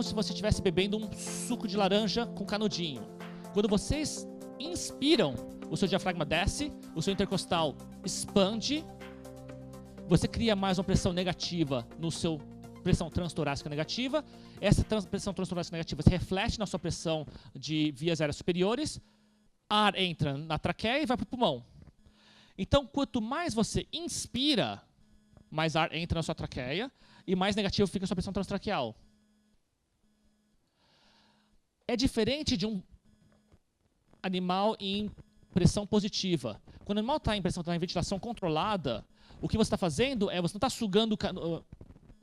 se você estivesse bebendo um suco de laranja com canudinho. Quando vocês inspiram, o seu diafragma desce, o seu intercostal expande, você cria mais uma pressão negativa no seu pressão transtorácica negativa. Essa pressão transtorácica negativa se reflete na sua pressão de vias aéreas superiores. Ar entra na traqueia e vai para o pulmão. Então, quanto mais você inspira, mais ar entra na sua traqueia e mais negativo fica a sua pressão transtraqueal. É diferente de um animal em pressão positiva. Quando o animal está em ventilação controlada, o que você está fazendo é, você não está sugando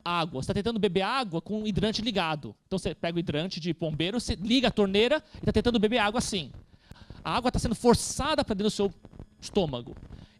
água, você está tentando beber água com o hidrante ligado. Então você pega o hidrante de bombeiro, você liga a torneira e está tentando beber água assim. A água está sendo forçada para dentro do seu estômago.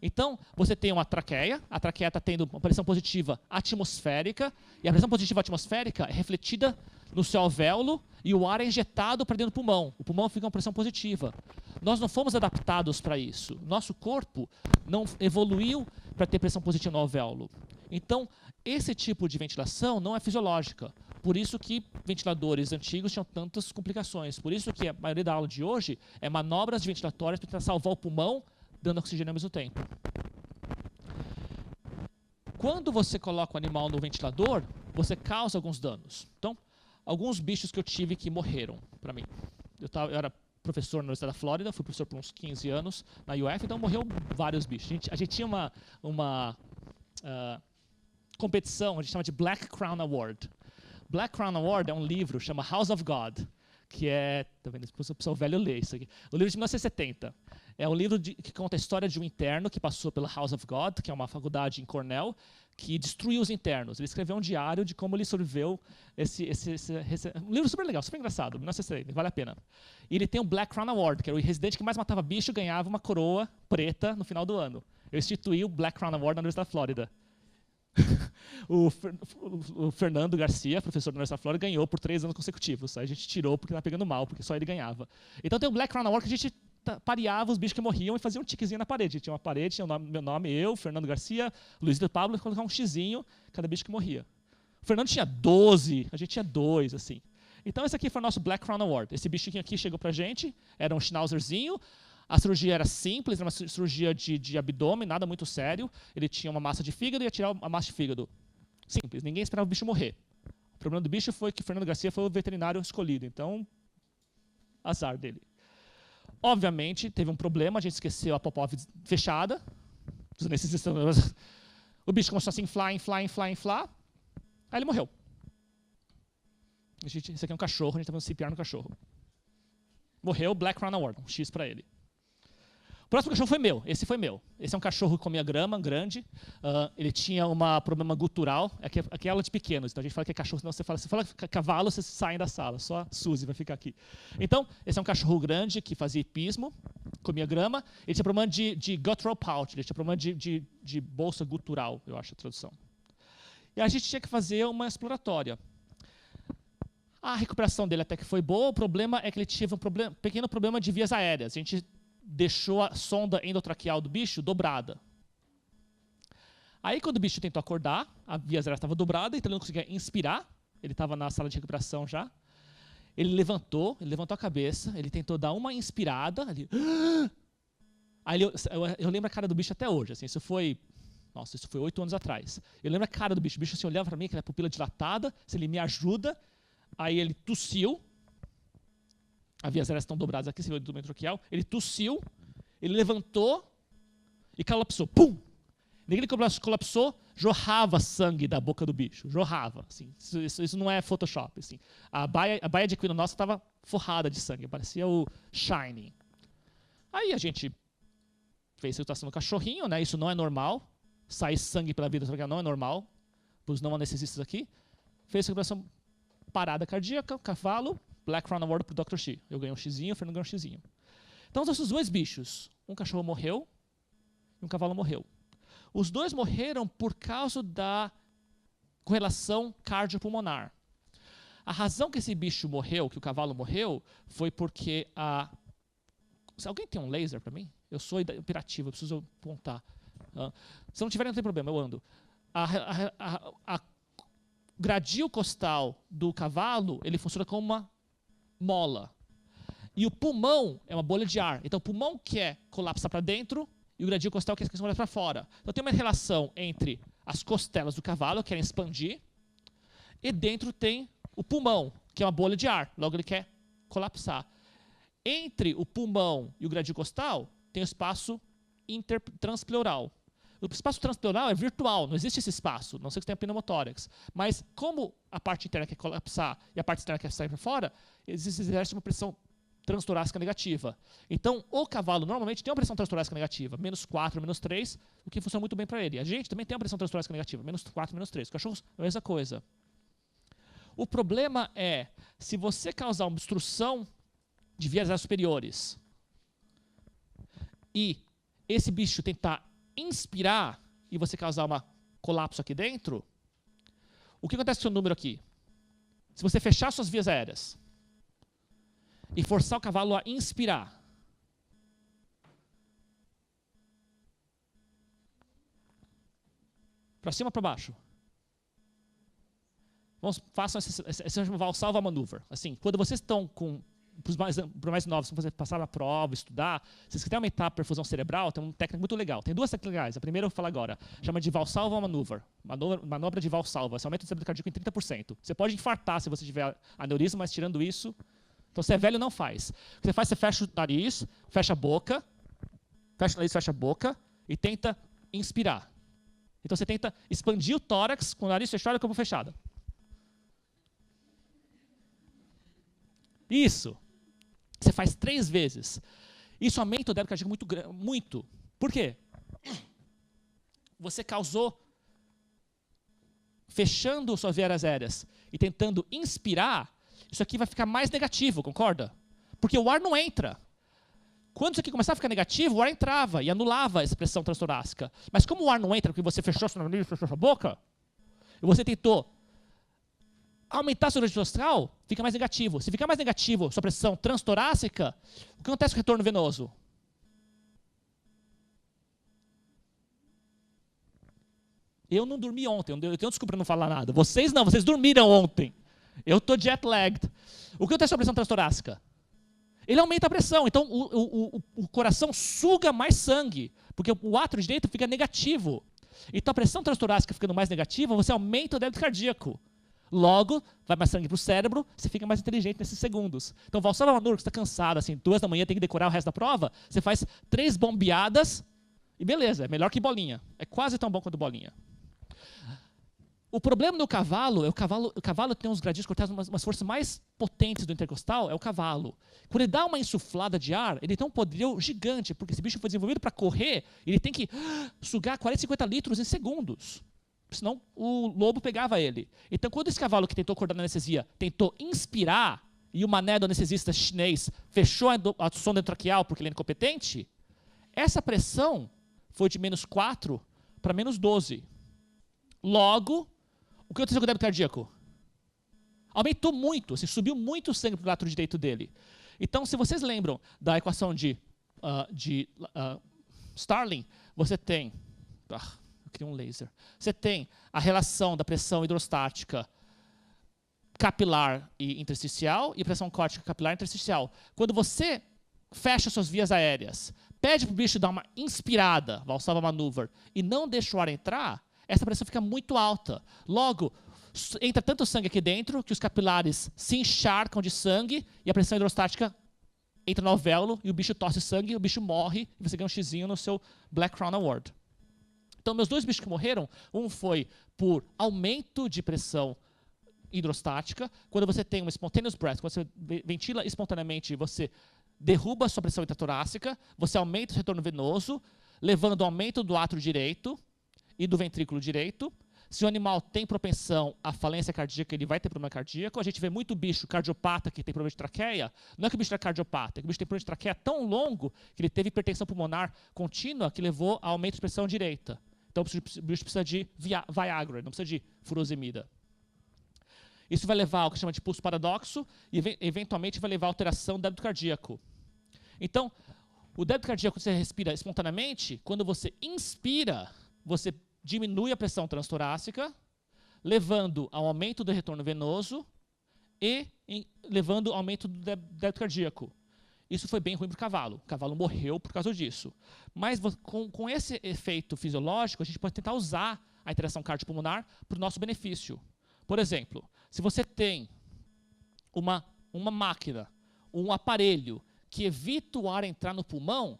Então, você tem uma traqueia, a traqueia está tendo uma pressão positiva atmosférica, e a pressão positiva atmosférica é refletida no seu alvéolo, e o ar é injetado para dentro do pulmão. O pulmão fica com pressão positiva. Nós não fomos adaptados para isso. Nosso corpo não evoluiu para ter pressão positiva no alvéolo. Então, esse tipo de ventilação não é fisiológica. Por isso que ventiladores antigos tinham tantas complicações. Por isso que a maioria da aula de hoje é manobras ventilatórias para tentar salvar o pulmão, dando oxigênio ao mesmo tempo. Quando você coloca o animal no ventilador, você causa alguns danos. Então, alguns bichos que eu tive que morreram para mim. Eu era professor na Universidade da Flórida, fui professor por uns 15 anos na UF, então morreu vários bichos. A gente tinha uma competição, a gente chama de Black Crown Award. Black Crown Award é um livro, chama House of God, que é, tá vendo, o pessoal velho lê isso aqui. O livro de 1970. É um livro que conta a história de um interno que passou pela House of God, que é uma faculdade em Cornell, que destruiu os internos. Ele escreveu um diário de como ele sobreviveu um livro super legal, super engraçado, 1970, vale a pena. E ele tem um Black Crown Award, que era o residente que mais matava bicho, ganhava uma coroa preta no final do ano. Eu instituí o Black Crown Award na Universidade da Flórida. O Fernando Garcia, professor da Universidade da Flórida, ganhou por 3 anos consecutivos. Aí a gente tirou porque estava pegando mal, porque só ele ganhava. Então tem o Black Crown Award que a gente pareava os bichos que morriam e fazia um tiquezinho na parede. Tinha uma parede, tinha meu nome, eu, Fernando Garcia, Luizito Pablo, e colocar um xizinho cada bicho que morria. O Fernando tinha 12, a gente tinha 2, assim. Então esse aqui foi o nosso Black Crown Award. Esse bichinho aqui chegou pra gente, era um schnauzerzinho. A cirurgia era simples, era uma cirurgia de abdômen, nada muito sério. Ele tinha uma massa de fígado e ia tirar a massa de fígado. Simples, ninguém esperava o bicho morrer. O problema do bicho foi que o Fernando Garcia foi o veterinário escolhido, então, azar dele. Obviamente, teve um problema, a gente esqueceu a pop-off fechada. O bicho começou a se inflar. Aí ele morreu. Esse aqui é um cachorro, a gente está fazendo CPR no cachorro. Morreu, Black Crown Award, um X para ele. O próximo cachorro foi meu, esse foi meu. Esse é um cachorro que comia grama, grande. Ele tinha um problema gutural, aquela de pequenos. Então a gente fala que é cachorro, senão você fala cavalo, vocês saem da sala. Só a Suzy vai ficar aqui. Então, esse é um cachorro grande que fazia hipismo, comia grama. Ele tinha problema de guttural pouch, ele tinha problema de bolsa gutural, eu acho a tradução. E a gente tinha que fazer uma exploratória. A recuperação dele até que foi boa, o problema é que ele teve um pequeno problema de vias aéreas. A gente deixou a sonda endotraqueal do bicho dobrada. Aí, quando o bicho tentou acordar, a via aérea estava dobrada, então ele não conseguia inspirar, ele estava na sala de recuperação já. Ele levantou a cabeça, ele tentou dar uma inspirada. Aí eu lembro a cara do bicho até hoje. Assim, isso foi 8 anos atrás. Eu lembro a cara do bicho. O bicho assim, olhava para mim, aquela pupila dilatada, se ele me ajuda. Aí ele tossiu. As vias aéreas estão dobradas aqui, você vê o do endotraqueal. Ele tossiu, ele levantou e colapsou. Pum! Ninguém colapsou, jorrava sangue da boca do bicho. Jorrava. Assim. Isso não é Photoshop. Assim. A baia de equino nossa estava forrada de sangue. Parecia o Shining. Aí a gente fez a situação no cachorrinho, né? Isso não é normal. Sair sangue pela via endotraqueal não é normal. Para os não anestesistas aqui. Fez a recuperação parada cardíaca, cavalo, Black Crown Award para o Dr. Xi. Eu ganhei um xizinho, o Fernando ganhou um xizinho. Então, esses 2 bichos. Um cachorro morreu e um cavalo morreu. Os 2 morreram por causa da correlação cardiopulmonar. A razão que esse bicho morreu, que o cavalo morreu, foi porque Se alguém tem um laser para mim? Eu sou operativo, eu preciso apontar. Se não tiver, não tem problema, eu ando. A gradil costal do cavalo, ele funciona como uma mola. E o pulmão é uma bolha de ar. Então o pulmão quer colapsar para dentro e o gradil costal quer colapsar para fora. Então tem uma relação entre as costelas do cavalo, que querem expandir, e dentro tem o pulmão, que é uma bolha de ar. Logo ele quer colapsar. Entre o pulmão e o gradil costal tem o espaço transpleural. O espaço transpleural é virtual, não existe esse espaço, não sei que você tenha pneumotórax. Mas como a parte interna quer colapsar e a parte externa quer sair para fora, exerce uma pressão transtorácica negativa. Então, o cavalo normalmente tem uma pressão transtorácica negativa, -4, -3, o que funciona muito bem para ele. A gente também tem uma pressão transtorácica negativa, -4, -3. Os cachorros, a mesma coisa. O problema é, se você causar uma obstrução de vias aéreas superiores e esse bicho tentar inspirar e você causar um colapso aqui dentro, o que acontece com o seu número aqui? Se você fechar suas vias aéreas e forçar o cavalo a inspirar, para cima ou para baixo? Façam esse Valsalva maneuver. Assim, quando vocês estão para os mais novos, quando você passar na prova, estudar, se vocês quiserem aumentar a perfusão cerebral, tem uma técnica muito legal. Tem duas técnicas legais. A primeira eu vou falar agora. Chama de Valsalva maneuver. Manobra de Valsalva. Você aumenta o cerebro cardíaco em 30%. Você pode infartar se você tiver aneurisma, mas tirando isso... Então, se é velho, não faz. O que você faz, você fecha o nariz, fecha a boca, fecha o nariz, fecha a boca e tenta inspirar. Então, você tenta expandir o tórax com o nariz fechado e a boca fechada. Isso. Você faz 3 vezes. Isso aumenta o débito cardíaco muito. Por quê? Você causou, fechando suas vias aéreas e tentando inspirar, isso aqui vai ficar mais negativo, concorda? Porque o ar não entra. Quando isso aqui começava a ficar negativo, o ar entrava e anulava essa pressão transtorácica. Mas como o ar não entra porque você fechou seu nariz, fechou sua boca, e você tentou aumentar seu gradil astral, fica mais negativo. Se ficar mais negativo sua pressão transtorácica, o que acontece com o retorno venoso? Eu não dormi ontem, eu tenho desculpa para não falar nada. Vocês não, vocês dormiram ontem. Eu estou jet-lagged. O que acontece com a pressão transtorácica? Ele aumenta a pressão, então o coração suga mais sangue, porque o átrio direito fica negativo. Então a pressão transtorácica ficando mais negativa, você aumenta o débito cardíaco. Logo, vai mais sangue para o cérebro, você fica mais inteligente nesses segundos. Então, Valsalva maneuver, que você está cansado, assim, 2 da manhã, tem que decorar o resto da prova, você faz 3 bombeadas e beleza, é melhor que bolinha. É quase tão bom quanto bolinha. O problema do cavalo é o cavalo tem uns gradis cortados, umas forças mais potentes do intercostal, é o cavalo. Quando ele dá uma insuflada de ar, ele tem um poderio gigante, porque esse bicho foi desenvolvido para correr, ele tem que sugar 40, 50 litros em segundos. Senão o lobo pegava ele. Então, quando esse cavalo que tentou acordar na anestesia tentou inspirar, e o mané do anestesista chinês fechou a sonda endotraqueal porque ele é incompetente, essa pressão foi de -4 para -12. Logo, o que aconteceu com o débito cardíaco? Aumentou muito, assim, subiu muito o sangue para o lado direito dele. Então, se vocês lembram da equação de Starling, você tem... eu queria um laser. Você tem a relação da pressão hidrostática capilar e intersticial e pressão córtica capilar e intersticial. Quando você fecha suas vias aéreas, pede para o bicho dar uma inspirada, Valsalva maneuver, e não deixa o ar entrar, essa pressão fica muito alta. Logo, entra tanto sangue aqui dentro que os capilares se encharcam de sangue e a pressão hidrostática entra no alvéolo e o bicho tosse sangue, o bicho morre e você ganha um xizinho no seu Black Crown Award. Então, meus 2 bichos que morreram, um foi por aumento de pressão hidrostática. Quando você tem um spontaneous breath, quando você ventila espontaneamente, você derruba a sua pressão intratorácica, você aumenta o retorno venoso, levando ao aumento do átrio direito e do ventrículo direito. Se o animal tem propensão à falência cardíaca, ele vai ter problema cardíaco. A gente vê muito bicho cardiopata que tem problema de traqueia. Não é que o bicho é cardiopata, é que o bicho tem problema de traqueia tão longo que ele teve hipertensão pulmonar contínua que levou a aumento de pressão direita. Então o bicho precisa de Viagra, não precisa de furosemida. Isso vai levar ao que chama de pulso paradoxo e eventualmente vai levar à alteração do débito cardíaco. Então, o débito cardíaco que você respira espontaneamente, quando você inspira, você diminui a pressão transtorácica, levando ao aumento do retorno venoso e levando ao aumento do débito cardíaco. Isso foi bem ruim para o cavalo. O cavalo morreu por causa disso. Mas com esse efeito fisiológico, a gente pode tentar usar a interação cardiopulmonar para o nosso benefício. Por exemplo, se você tem uma máquina, um aparelho que evita o ar entrar no pulmão,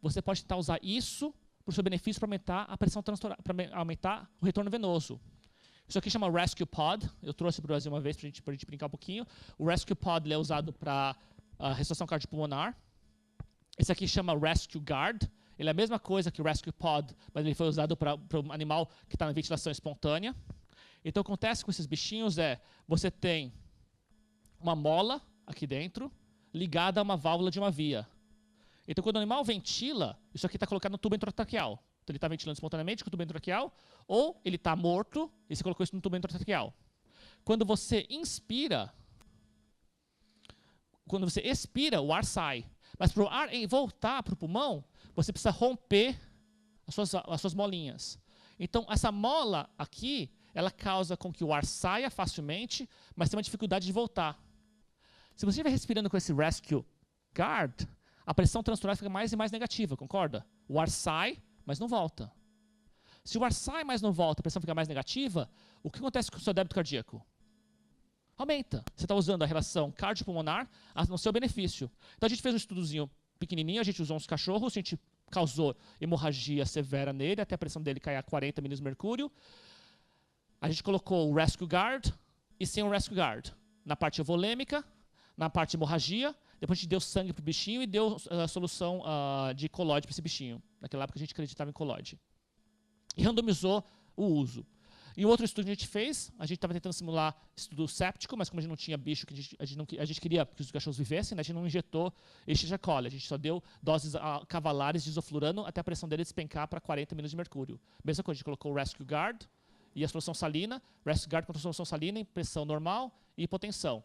você pode tentar usar isso para o seu benefício para aumentar a pressão transtorácica, para aumentar o retorno venoso. Isso aqui chama Rescue Pod. Eu trouxe para o Brasil uma vez para a gente brincar um pouquinho. O Rescue Pod é usado para ressuscitação cardiopulmonar. Esse aqui chama Rescue Guard. Ele é a mesma coisa que o Rescue Pod, mas ele foi usado para um animal que está na ventilação espontânea. Então, o que acontece com esses bichinhos é, você tem uma mola aqui dentro, ligada a uma válvula de uma via. Então, quando o animal ventila, isso aqui está colocado no tubo endotraqueal. Então, ele está ventilando espontaneamente com o tubo endotraqueal, ou ele está morto e você colocou isso no tubo endotraqueal. Quando você inspira, quando você expira, o ar sai. Mas para o ar voltar para o pulmão, você precisa romper as suas molinhas. Então, essa mola aqui, ela causa com que o ar saia facilmente, mas tem uma dificuldade de voltar. Se você estiver respirando com esse Rescue Guard, a pressão transtorácica fica mais e mais negativa, concorda? O ar sai, mas não volta. Se o ar sai, mas não volta, a pressão fica mais negativa, o que acontece com o seu débito cardíaco? Aumenta. Você está usando a relação cardiopulmonar no seu benefício. Então, a gente fez um estudozinho pequenininho, a gente usou uns cachorros, a gente causou hemorragia severa nele, até a pressão dele cair a 40 milímetros de mercúrio. A gente colocou o Rescue Guard e sem o Rescue Guard. Na parte volêmica, na parte de hemorragia, depois a gente deu sangue para o bichinho e deu a solução de colóide para esse bichinho. Naquela época a gente acreditava em colóide. E randomizou o uso. E o outro estudo que a gente fez, a gente estava tentando simular estudo séptico, mas como a gente não tinha bicho, a gente queria que os cachorros vivessem, né, a gente não injetou Escherichia coli, a gente só deu doses cavalares de isoflurano até a pressão dele despencar para 40 milímetros de mercúrio. Mesma coisa, a gente colocou o Rescue Guard e a solução salina, Rescue Guard contra a solução salina em pressão normal e hipotensão.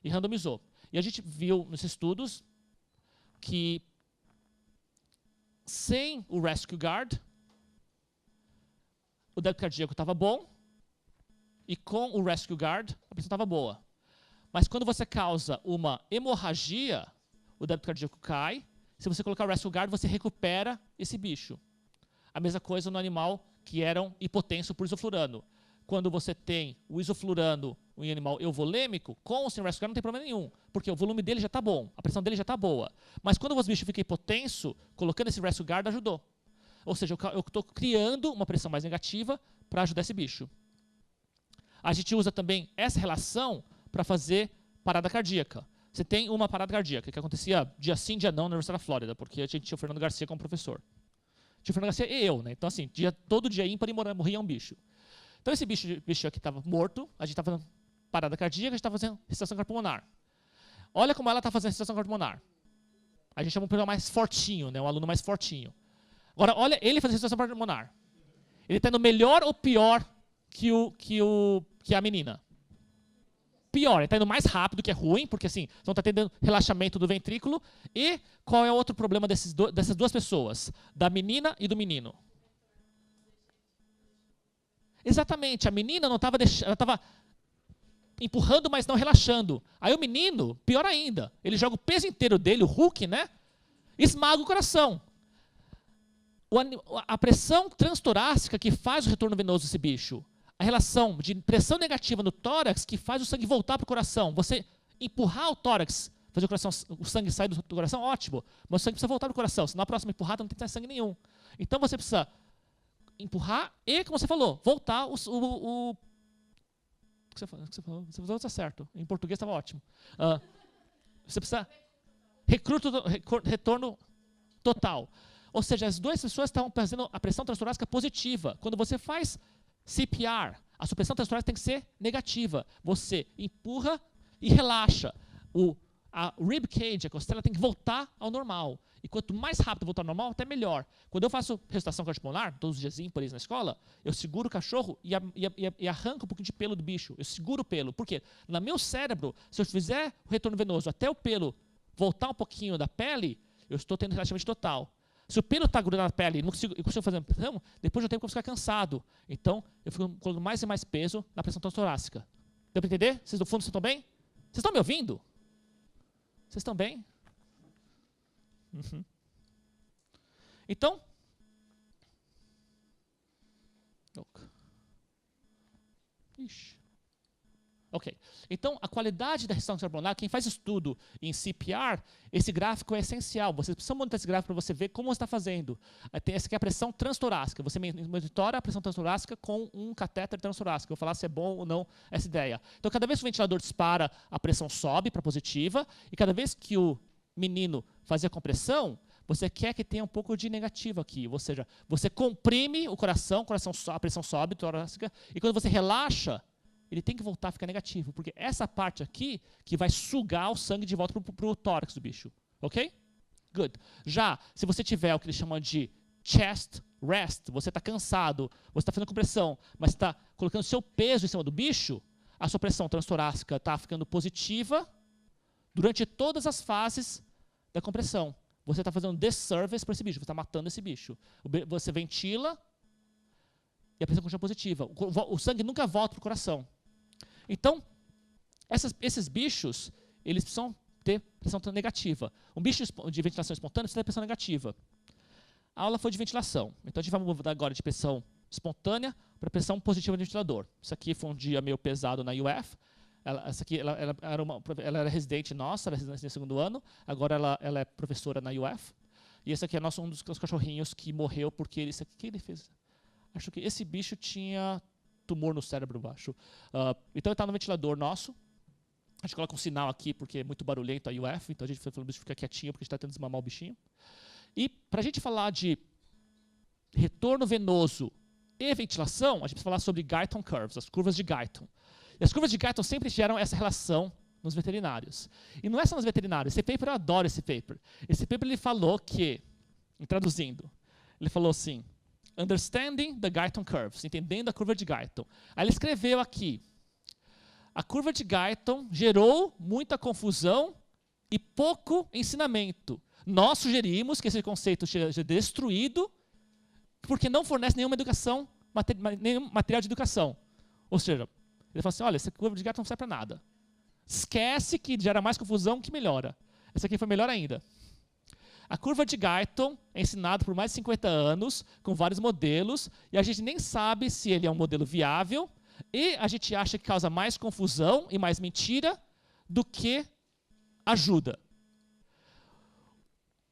E randomizou. E a gente viu nos estudos que sem o Rescue Guard, o débito cardíaco estava bom, e com o Rescue Guard, a pressão estava boa. Mas quando você causa uma hemorragia, o débito cardíaco cai. Se você colocar o Rescue Guard, você recupera esse bicho. A mesma coisa no animal que eram hipotenso por isoflurano. Quando você tem o isoflurano em animal euvolêmico, com ou sem Rescue Guard não tem problema nenhum, porque o volume dele já está bom, a pressão dele já está boa. Mas quando o bicho fica hipotenso, colocando esse Rescue Guard ajudou. Ou seja, eu estou criando uma pressão mais negativa para ajudar esse bicho. A gente usa também essa relação para fazer parada cardíaca. Você tem uma parada cardíaca que acontecia dia sim, dia não na Universidade da Flórida, porque a gente tinha o Fernando Garcia como professor. Tinha o Fernando Garcia e eu, né? Então, assim, todo dia ímpar e morria um bicho. Então, esse bicho aqui estava morto, a gente estava fazendo parada cardíaca, a gente estava fazendo ressuscitação cardiopulmonar. Olha como ela está fazendo ressuscitação cardiopulmonar. A gente chama um pessoal mais fortinho, né? Um aluno mais fortinho. Agora, olha ele fazendo ressuscitação cardiopulmonar. Ele está indo melhor ou pior que a menina? Pior, ele está indo mais rápido, que é ruim, porque assim, não está tendo relaxamento do ventrículo. E qual é o outro problema dessas duas pessoas? Da menina e do menino. Exatamente, a menina não estava ela estava empurrando, mas não relaxando. Aí o menino, pior ainda, ele joga o peso inteiro dele, o Hulk, né? Esmaga o coração. A pressão transtorácica que faz o retorno venoso desse bicho, a relação de pressão negativa no tórax que faz o sangue voltar para o coração. Você empurrar o tórax, fazer o sangue sair do coração, ótimo. Mas o sangue precisa voltar para o coração, senão a próxima empurrada não tem que ter sangue nenhum. Então você precisa empurrar e, como você falou, voltar o que você falou? Você falou, está certo. Em português estava ótimo. Você precisa retorno total. Ou seja, as duas pessoas estavam fazendo a pressão transtorácica positiva. Quando você faz CPR, a sua pressão transtorácica tem que ser negativa. Você empurra e relaxa. A rib cage, a costela, tem que voltar ao normal. E quanto mais rápido voltar ao normal, até melhor. Quando eu faço ressuscitação cardiopulmonar, todos os dias ímpares na escola, eu seguro o cachorro e arranco um pouquinho de pelo do bicho. Eu seguro o pelo. Por quê? No meu cérebro, se eu fizer o retorno venoso até o pelo voltar um pouquinho da pele, eu estou tendo relaxamento total. Se o pelo está grudado na pele e não consigo fazer a pressão, depois de um tempo eu vou ficar cansado. Então, eu fico colocando mais e mais peso na pressão transtorácica. Deu para entender? Vocês do fundo estão bem? Vocês estão me ouvindo? Vocês estão bem? Uhum. Então, ok. Então, a qualidade da resistência carbonar, quem faz estudo em CPR, esse gráfico é essencial. Vocês precisam montar esse gráfico para você ver como você está fazendo. Essa aqui é a pressão transtorácica. Você monitora a pressão transtorácica com um catéter transtorácico. Eu vou falar se é bom ou não essa ideia. Então, cada vez que o ventilador dispara, a pressão sobe para positiva. E cada vez que o menino fazia compressão, você quer que tenha um pouco de negativo aqui. Ou seja, você comprime o coração a pressão sobe, torácica. E quando você relaxa, ele tem que voltar a ficar negativo, porque essa parte aqui que vai sugar o sangue de volta para o tórax do bicho. Ok? Good. Já, se você tiver o que eles chamam de chest rest, você está cansado, você está fazendo compressão, mas está colocando seu peso em cima do bicho, a sua pressão transtorácica está ficando positiva durante todas as fases da compressão. Você está fazendo disservice para esse bicho, você está matando esse bicho. Você ventila e a pressão continua positiva. O sangue nunca volta para o coração. Então, esses bichos, eles precisam ter pressão negativa. Um bicho de ventilação espontânea precisa ter pressão negativa. A aula foi de ventilação. Então, a gente vai mudar agora de pressão espontânea para pressão positiva do ventilador. Isso aqui foi um dia meio pesado na UF. Ela era residente nossa, era residente no segundo ano. Agora ela é professora na UF. E esse aqui é um dos cachorrinhos que morreu porque o que ele fez? Acho que esse bicho tinha tumor no cérebro baixo. Então ele está no ventilador nosso. A gente coloca um sinal aqui porque é muito barulhento a UF, então a gente falou que fica quietinho porque a gente está tentando desmamar o bichinho. E para a gente falar de retorno venoso e ventilação, a gente precisa falar sobre Guyton curves, as curvas de Guyton. E as curvas de Guyton sempre geram essa relação nos veterinários. E não é só nos veterinários. Esse paper, eu adoro esse paper. Esse paper ele falou que, traduzindo, ele falou assim, Understanding the Guyton Curves, entendendo a curva de Guyton. Aí ele escreveu aqui, a curva de Guyton gerou muita confusão e pouco ensinamento. Nós sugerimos que esse conceito seja destruído porque não fornece nenhuma educação, nenhum material de educação. Ou seja, ele falou assim, olha, essa curva de Guyton não serve para nada. Esquece que gera mais confusão que melhora. Essa aqui foi melhor ainda. A curva de Guyton é ensinada por mais de 50 anos, com vários modelos, e a gente nem sabe se ele é um modelo viável, e a gente acha que causa mais confusão e mais mentira do que ajuda.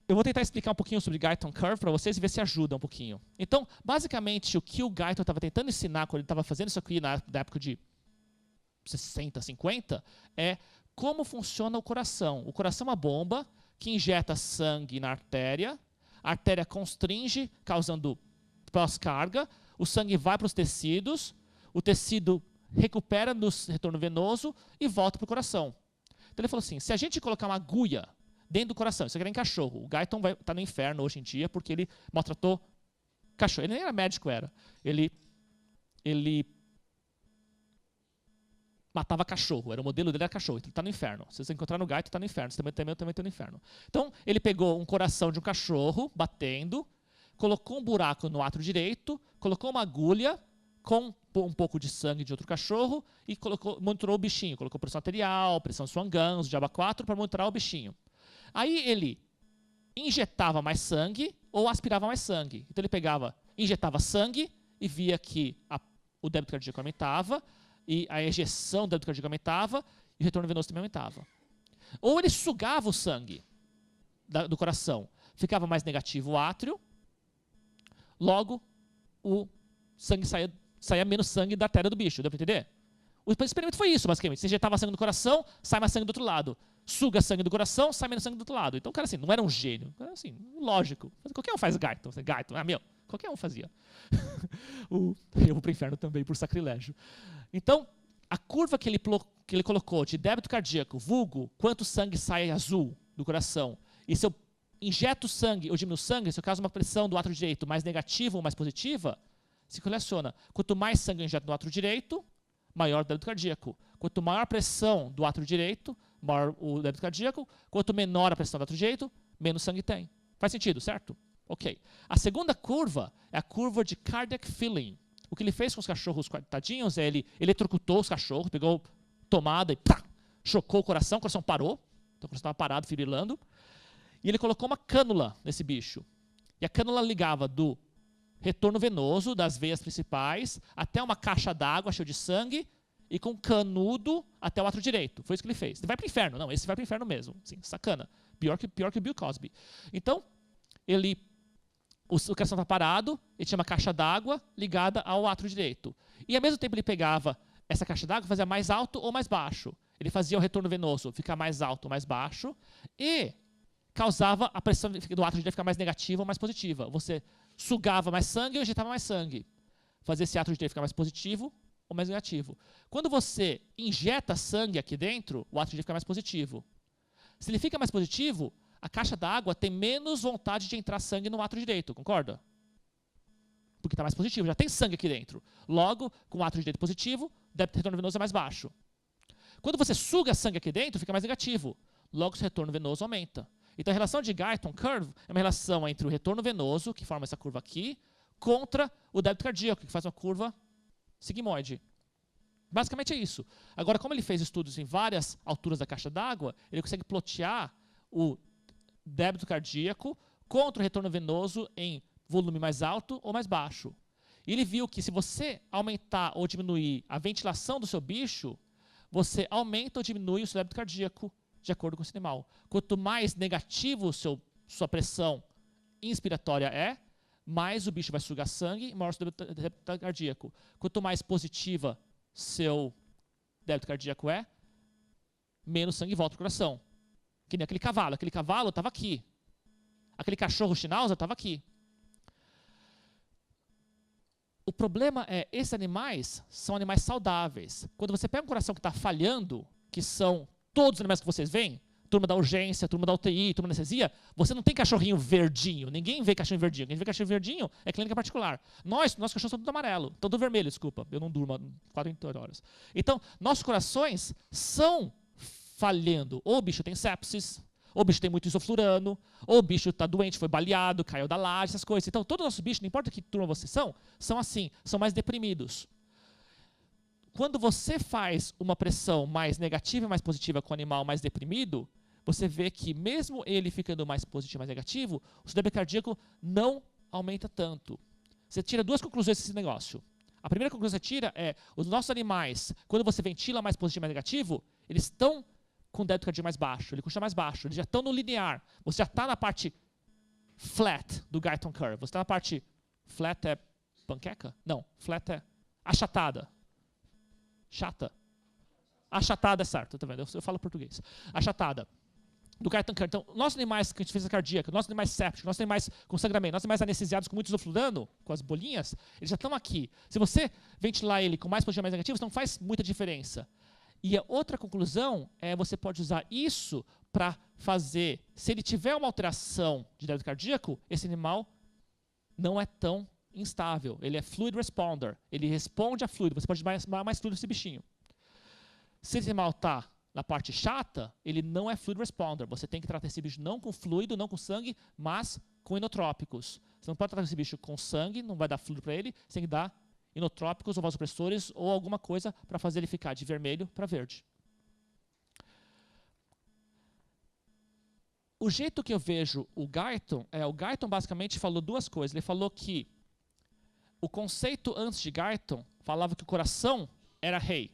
Eu vou tentar explicar um pouquinho sobre Guyton Curve para vocês e ver se ajuda um pouquinho. Então, basicamente, o que o Guyton estava tentando ensinar quando ele estava fazendo isso aqui na época de 60, 50, é como funciona o coração. O coração é uma bomba que injeta sangue na artéria, a artéria constringe, causando pós-carga, o sangue vai para os tecidos, o tecido recupera no retorno venoso e volta para o coração. Então ele falou assim, se a gente colocar uma agulha dentro do coração, isso aqui era em cachorro, o Guyton está no inferno hoje em dia porque ele maltratou cachorro, ele nem era médico, ele matava cachorro, o modelo dele era cachorro, então ele está no inferno. Se você encontrar no Guyton, está no inferno, você também está no inferno. Então, ele pegou um coração de um cachorro, batendo, colocou um buraco no átrio direito, colocou uma agulha com um pouco de sangue de outro cachorro e monitorou o bichinho, colocou pressão arterial, pressão Swan-Ganz, diaba 4 para monitorar o bichinho. Aí ele injetava mais sangue ou aspirava mais sangue. Então ele injetava sangue e via que o débito cardíaco aumentava, e a ejeção do débito cardíaco aumentava e o retorno venoso também aumentava. Ou ele sugava o sangue do coração, ficava mais negativo o átrio, logo o sangue saía menos sangue da artéria do bicho, deu para entender? O experimento foi isso, basicamente. Você injetava sangue no coração, sai mais sangue do outro lado. Suga sangue do coração, sai menos sangue do outro lado. Então o cara assim, não era um gênio, era assim, lógico. Qualquer um faz Guyton, qualquer um fazia. Eu vou para o inferno também por sacrilégio. Então, a curva que ele colocou de débito cardíaco, vulgo, quanto sangue sai azul do coração, e se eu injeto sangue ou diminuo sangue, se eu causo uma pressão do átrio direito mais negativa ou mais positiva, se correlaciona. Quanto mais sangue eu injeto no átrio direito, maior o débito cardíaco. Quanto maior a pressão do átrio direito, maior o débito cardíaco. Quanto menor a pressão do átrio direito, menos sangue tem. Faz sentido, certo? Ok. A segunda curva é a curva de cardiac filling. O que ele fez com os cachorros tadinhos é ele eletrocutou os cachorros, pegou tomada e pá, chocou o coração parou. Então o coração estava parado, firilando. E ele colocou uma cânula nesse bicho. E a cânula ligava do retorno venoso, das veias principais, até uma caixa d'água cheia de sangue e com canudo até o átrio direito. Foi isso que ele fez. Ele vai para o inferno. Não, esse vai para o inferno mesmo. Sim, sacana. Pior que o Bill Cosby. Então, o coração está parado, ele tinha uma caixa d'água ligada ao átrio direito. E ao mesmo tempo ele pegava essa caixa d'água e fazia mais alto ou mais baixo. Ele fazia o retorno venoso ficar mais alto ou mais baixo e causava a pressão do átrio direito ficar mais negativa ou mais positiva. Você sugava mais sangue ou injetava mais sangue. Fazia esse átrio direito ficar mais positivo ou mais negativo. Quando você injeta sangue aqui dentro, o átrio direito fica mais positivo. Se ele fica mais positivo, a caixa d'água tem menos vontade de entrar sangue no átrio direito, concorda? Porque está mais positivo, já tem sangue aqui dentro. Logo, com o átrio direito positivo, o débito retorno venoso é mais baixo. Quando você suga sangue aqui dentro, fica mais negativo. Logo, o retorno venoso aumenta. Então, a relação de Guyton Curve é uma relação entre o retorno venoso, que forma essa curva aqui, contra o débito cardíaco, que faz uma curva sigmoide. Basicamente é isso. Agora, como ele fez estudos em várias alturas da caixa d'água, ele consegue plotear o débito cardíaco contra o retorno venoso em volume mais alto ou mais baixo. E ele viu que se você aumentar ou diminuir a ventilação do seu bicho, você aumenta ou diminui o seu débito cardíaco de acordo com esse animal. Quanto mais negativo sua pressão inspiratória é, mais o bicho vai sugar sangue e maior o seu débito cardíaco. Quanto mais positiva seu débito cardíaco é, menos sangue volta para o coração. Que nem aquele cavalo. Aquele cavalo estava aqui. Aquele cachorro Schnauzer estava aqui. O problema é, esses animais são animais saudáveis. Quando você pega um coração que está falhando, que são todos os animais que vocês veem, turma da urgência, turma da UTI, turma da anestesia, você não tem cachorrinho verdinho. Ninguém vê cachorrinho verdinho. Quem vê cachorrinho verdinho é clínica particular. Nossos cachorros são tudo amarelo. Estão tudo vermelho, desculpa. Eu não durmo 48 horas. Então, nossos corações são falhando. Ou o bicho tem sepsis, ou o bicho tem muito isoflurano, ou o bicho está doente, foi baleado, caiu da laje, essas coisas. Então, todos os nossos bichos, não importa que turma vocês são assim, são mais deprimidos. Quando você faz uma pressão mais negativa e mais positiva com o animal mais deprimido, você vê que mesmo ele ficando mais positivo e mais negativo, o seu débito cardíaco não aumenta tanto. Você tira duas conclusões desse negócio. A primeira conclusão que você tira é, os nossos animais, quando você ventila mais positivo e mais negativo, eles estão com o débito cardíaco mais baixo, ele continua mais baixo, eles já estão no linear. Você já está na parte flat do Guyton Curve. Você está na parte... Flat é panqueca? Não, flat é achatada. Chata. Achatada é certo, tá vendo? Eu falo português. Achatada. Do Guyton Curve. Então, nossos animais com insuficiência cardíaca, nossos animais sépticos, nossos animais com sangramento, nossos animais anestesiados com muito isoflurano, com as bolinhas, eles já estão aqui. Se você ventilar ele com mais positivo e mais negativo, não faz muita diferença. E a outra conclusão é você pode usar isso para fazer, se ele tiver uma alteração de débito cardíaco, esse animal não é tão instável. Ele é fluid responder. Ele responde a fluido. Você pode dar mais fluido nesse bichinho. Se esse animal está na parte chata, ele não é fluid responder. Você tem que tratar esse bicho não com fluido, não com sangue, mas com inotrópicos. Você não pode tratar esse bicho com sangue, não vai dar fluido para ele, você tem que dar inotrópicos ou vasopressores ou alguma coisa para fazer ele ficar de vermelho para verde. O jeito que eu vejo o Guyton basicamente falou duas coisas. Ele falou que o conceito antes de Guyton falava que o coração era rei.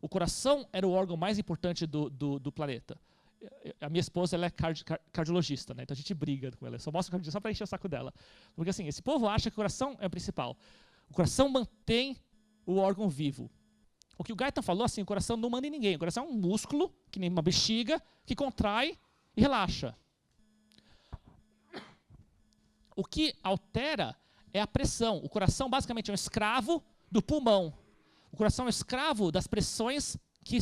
O coração era o órgão mais importante do planeta. A minha esposa ela é cardiologista, né? Então a gente briga com ela. Eu só mostro o cardiologista só para encher o saco dela. Porque assim, esse povo acha que o coração é o principal. O coração mantém o órgão vivo. O que o Guyton falou, assim, o coração não manda em ninguém. O coração é um músculo, que nem uma bexiga, que contrai e relaxa. O que altera é a pressão. O coração basicamente é um escravo do pulmão. O coração é um escravo das pressões que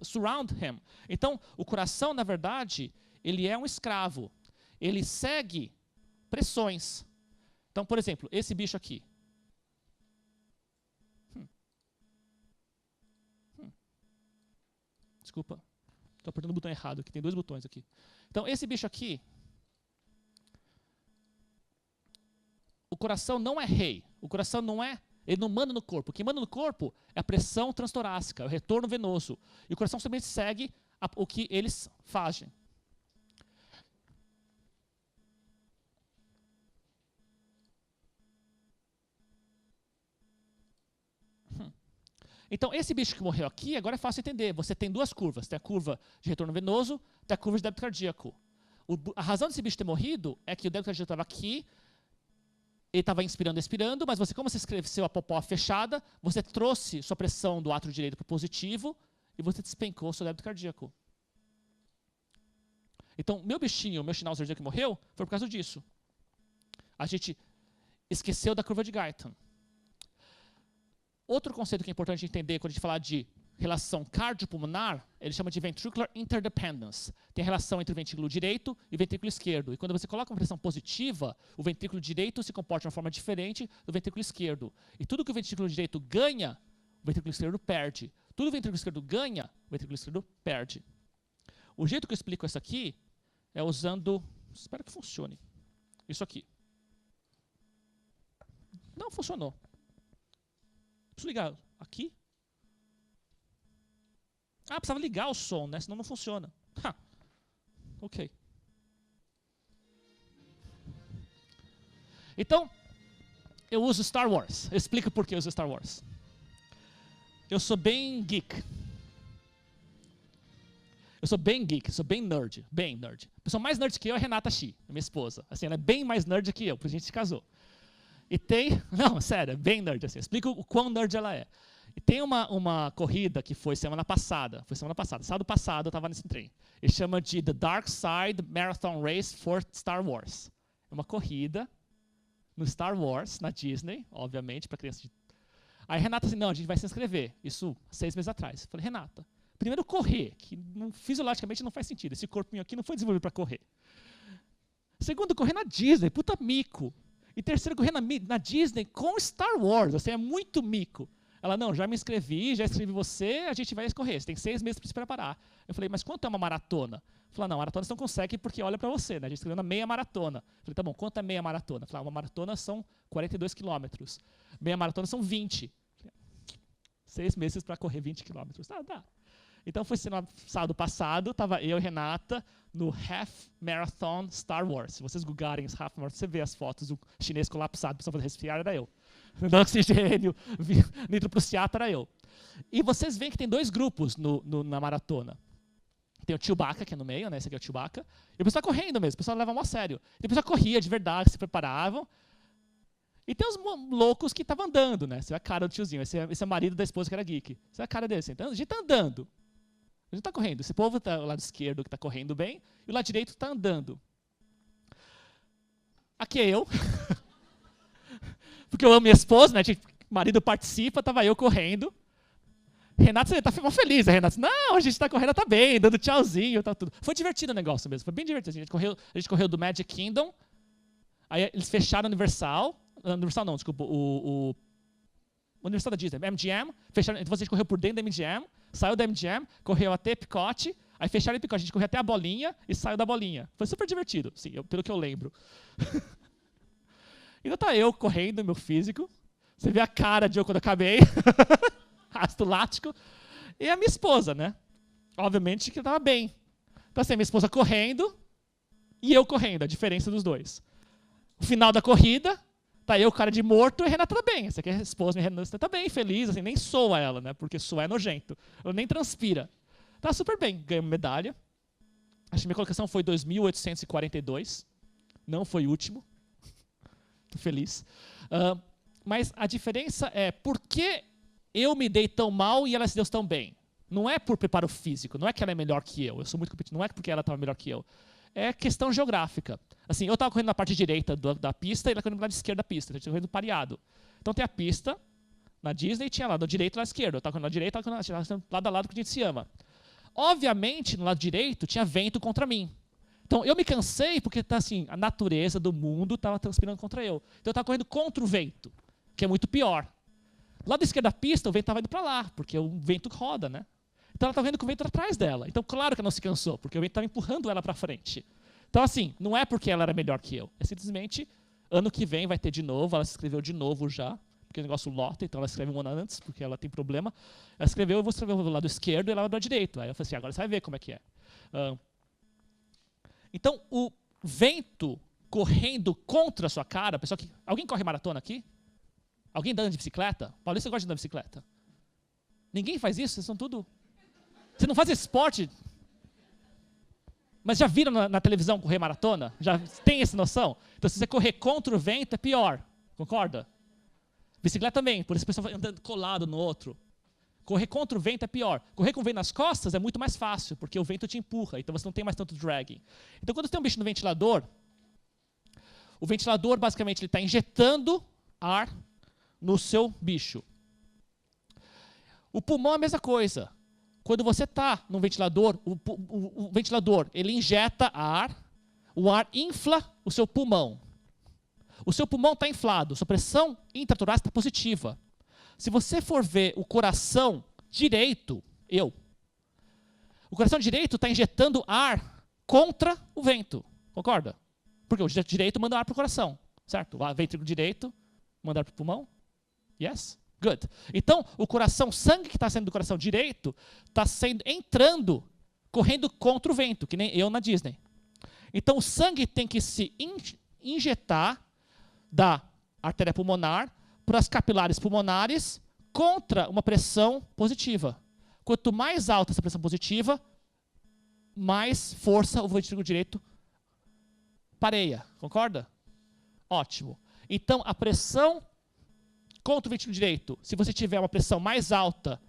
surround him. Então, o coração, na verdade, ele é um escravo. Ele segue pressões. Então, por exemplo, esse bicho aqui. Desculpa, estou apertando o botão errado, aqui tem dois botões aqui. Então, esse bicho aqui, coração não é rei. O coração não é... Ele não manda no corpo. O que manda no corpo é a pressão transtorácica, o retorno venoso. E o coração simplesmente segue o que eles fazem. Então, esse bicho que morreu aqui, agora é fácil entender. Você tem duas curvas. Tem a curva de retorno venoso, tem a curva de débito cardíaco. A razão desse bicho ter morrido é que o débito cardíaco estava aqui, ele estava inspirando e expirando, mas você, como você escreveu a popó fechada, você trouxe sua pressão do átrio direito para o positivo e você despencou o seu débito cardíaco. Então, meu bichinho, meu Schnauzer que morreu, foi por causa disso. A gente esqueceu da curva de Guyton. Outro conceito que é importante entender quando a gente fala de relação cardiopulmonar, ele chama de ventricular interdependence. Tem a relação entre o ventrículo direito e o ventrículo esquerdo. E quando você coloca uma pressão positiva, o ventrículo direito se comporta de uma forma diferente do ventrículo esquerdo. E tudo que o ventrículo direito ganha, o ventrículo esquerdo perde. Tudo que o ventrículo esquerdo ganha, o ventrículo esquerdo perde. O jeito que eu explico isso aqui é usando... Espero que funcione. Isso aqui. Não funcionou. Preciso ligar aqui? Ah, precisava ligar o som, né? Senão não funciona. Ok. Então, eu uso Star Wars. Eu explico por que eu uso Star Wars. Eu sou bem geek. Eu sou bem geek, sou bem nerd. Bem nerd. A pessoa mais nerd que eu é a Renata Shi, minha esposa. Assim, ela é bem mais nerd que eu, por isso a gente se casou. E tem... Não, sério, é bem nerd. Assim, explico o quão nerd ela é. E tem uma corrida que foi semana passada. Sábado passado eu estava nesse trem. Ele chama de The Dark Side Marathon Race for Star Wars. É uma corrida no Star Wars, na Disney, obviamente, para crianças de... Aí a Renata assim, não, a gente vai se inscrever. Isso 6 meses atrás. Eu falei, Renata, primeiro correr, que fisiologicamente não faz sentido. Esse corpinho aqui não foi desenvolvido para correr. Segundo, correr na Disney, puta mico. E terceiro, correr na Disney com Star Wars, assim, é muito mico. Ela, não, já me inscrevi, já escrevi você, a gente vai correr, você tem 6 meses para se preparar. Eu falei, mas quanto é uma maratona? Ela, não, maratona você não consegue porque olha para você, né? A gente escreveu na meia maratona. Eu falei, tá bom, quanto é meia maratona? Ela, uma maratona são 42 quilômetros, meia maratona são 20. 6 meses para correr 20 quilômetros. Dá. Então foi sábado passado, estava eu e Renata no Half Marathon Star Wars. Se vocês googarem os Half Marathon, você vê as fotos do chinês colapsado, para fazer resfriar, era eu. No oxigênio, nitroprusiato, era eu. E vocês veem que tem 2 grupos na maratona. Tem o Chewbacca, que é no meio, né? Esse aqui é o Chewbacca. E o pessoal correndo mesmo, o pessoal leva a sério. E o pessoal corria de verdade, se preparavam. E tem os loucos que estavam andando, né? Você é a cara do tiozinho, esse é o marido da esposa que era geek. Você é a cara desse. Então, a gente está andando. A gente está correndo. Esse povo está o lado esquerdo que está correndo bem, e o lado direito está andando. Aqui é eu. Porque eu amo minha esposa, né? O marido participa, estava eu correndo. Renata, você está feliz, a Renata. Não, a gente está correndo, está bem, dando tchauzinho, tá tudo. Foi divertido o negócio mesmo, foi bem divertido. A gente correu do Magic Kingdom, aí eles fecharam o Universal não, desculpa, o Universal da Disney, MGM, fecharam, então a gente correu por dentro da MGM, saiu da MGM, correu até Epcot, aí fecharam Epcot, a gente correu até a bolinha e saiu da bolinha. Foi super divertido, sim, pelo que eu lembro. Então tá eu correndo, meu físico, você vê a cara de eu quando eu acabei, ácido lático, e a minha esposa, né? Obviamente que eu tava bem. Então assim, a minha esposa correndo e eu correndo, a diferença dos dois. No final da corrida, tá eu, cara de morto, e a Renata tá bem. Essa aqui é a esposa, minha Renata tá bem, feliz, assim, nem soa ela, né? Porque suar é nojento. Ela nem transpira. Tá super bem, ganhou medalha. Acho que minha colocação foi 2.842. Não foi o último. Tô feliz. Mas a diferença é por que eu me dei tão mal e ela se deu tão bem. Não é por preparo físico, não é que ela é melhor que eu sou muito competitivo, não é porque ela estava melhor que eu. É questão geográfica. Assim, eu estava correndo na parte direita da pista e ela correndo na parte esquerda da pista. A gente estava correndo pareado. Então tem a pista na Disney e tinha lá do direito e lado esquerdo. Eu estava correndo na direita e ela correndo lado a lado que a gente se ama. Obviamente, no lado direito tinha vento contra mim. Então eu me cansei porque tá, assim, a natureza do mundo estava transpirando contra eu. Então eu estava correndo contra o vento, que é muito pior. Do lado esquerdo da pista, o vento estava indo para lá, porque o vento roda, né? Então ela estava vendo que o vento era atrás dela. Então, claro que ela não se cansou, porque o vento estava empurrando ela para frente. Então, assim, não é porque ela era melhor que eu. É simplesmente Ano que vem vai ter de novo, ela se inscreveu de novo já, porque o negócio lota, então ela escreve um ano antes, porque ela tem problema. Ela escreveu, eu vou escrever do lado esquerdo e ela do lado direito. Aí eu falei assim, agora você vai ver como é que é. Então, o vento correndo contra a sua cara, pessoal que, alguém corre maratona aqui? Alguém anda de bicicleta? Paulista gosta de andar de bicicleta. Ninguém faz isso, vocês são tudo... Você não faz esporte? Mas já viram na televisão correr maratona? Já tem essa noção? Então, se você correr contra o vento, é pior. Concorda? Bicicleta também, por isso o pessoal vai andando colado no outro. Correr contra o vento é pior. Correr com o vento nas costas é muito mais fácil, porque o vento te empurra, então você não tem mais tanto drag. Então, quando você tem um bicho no ventilador, o ventilador, basicamente, ele está injetando ar no seu bicho. O pulmão é a mesma coisa. Quando você está no ventilador, o ventilador ele injeta ar, o ar infla o seu pulmão. O seu pulmão está inflado, sua pressão intratorácica está positiva. Se você for ver o coração direito, o coração direito está injetando ar contra o vento, concorda? Porque o direito manda ar para o coração, certo? O ventrículo direito manda ar para o pulmão. Yes? Good. Então, o sangue que está saindo do coração direito está entrando, correndo contra o vento, que nem eu na Disney. Então, o sangue tem que se injetar da artéria pulmonar para as capilares pulmonares contra uma pressão positiva. Quanto mais alta essa pressão positiva, mais força o ventrículo direito pareia. Concorda? Ótimo. Então, a pressão contra o ventrículo direito, se você tiver uma pressão mais alta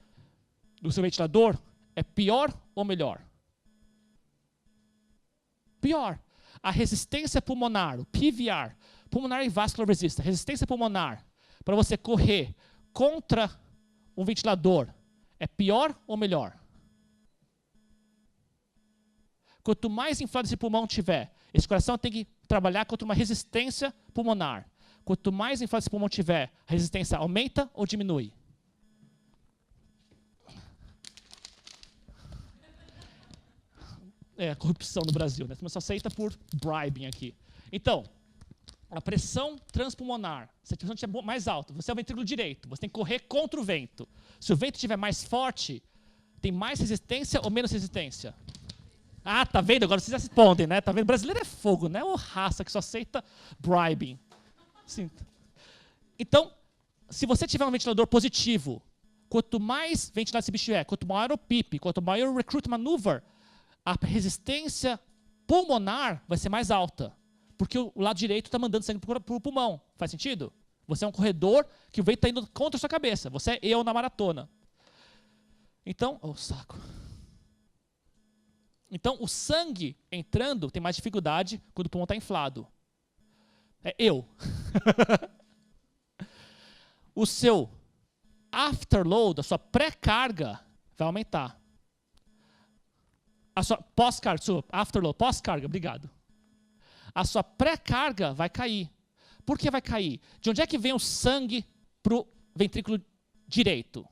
no seu ventilador, é pior ou melhor? Pior. A resistência pulmonar, o PVR, Pulmonary Vascular Resistance, resistência pulmonar, para você correr contra um ventilador, é pior ou melhor? Quanto mais inflado esse pulmão tiver, esse coração tem que trabalhar contra uma resistência pulmonar. Quanto mais inflado esse pulmão tiver, a resistência aumenta ou diminui? É a corrupção no Brasil, né? Mas só aceita por bribing aqui. Então, a pressão transpulmonar, se a pressão estiver mais alta, você é o ventrículo direito, você tem que correr contra o vento. Se o vento estiver mais forte, tem mais resistência ou menos resistência? Ah, tá vendo? Agora vocês respondem, né? Tá vendo? O brasileiro é fogo, né? Ô raça que só aceita bribing. Sim. Então, se você tiver um ventilador positivo, quanto mais ventilado esse bicho é, quanto maior o PIP, quanto maior o recruit maneuver, a resistência pulmonar vai ser mais alta. Porque o lado direito está mandando sangue para o pulmão. Faz sentido? Você é um corredor que o vento está indo contra a sua cabeça. Você é eu na maratona. Então, saco. Então, o sangue entrando tem mais dificuldade quando o pulmão está inflado. É eu. O seu afterload, a sua pré-carga, vai aumentar. A sua pós-carga, afterload, pós-carga, obrigado. A sua pré-carga vai cair. Por que vai cair? De onde é que vem o sangue para o ventrículo direito?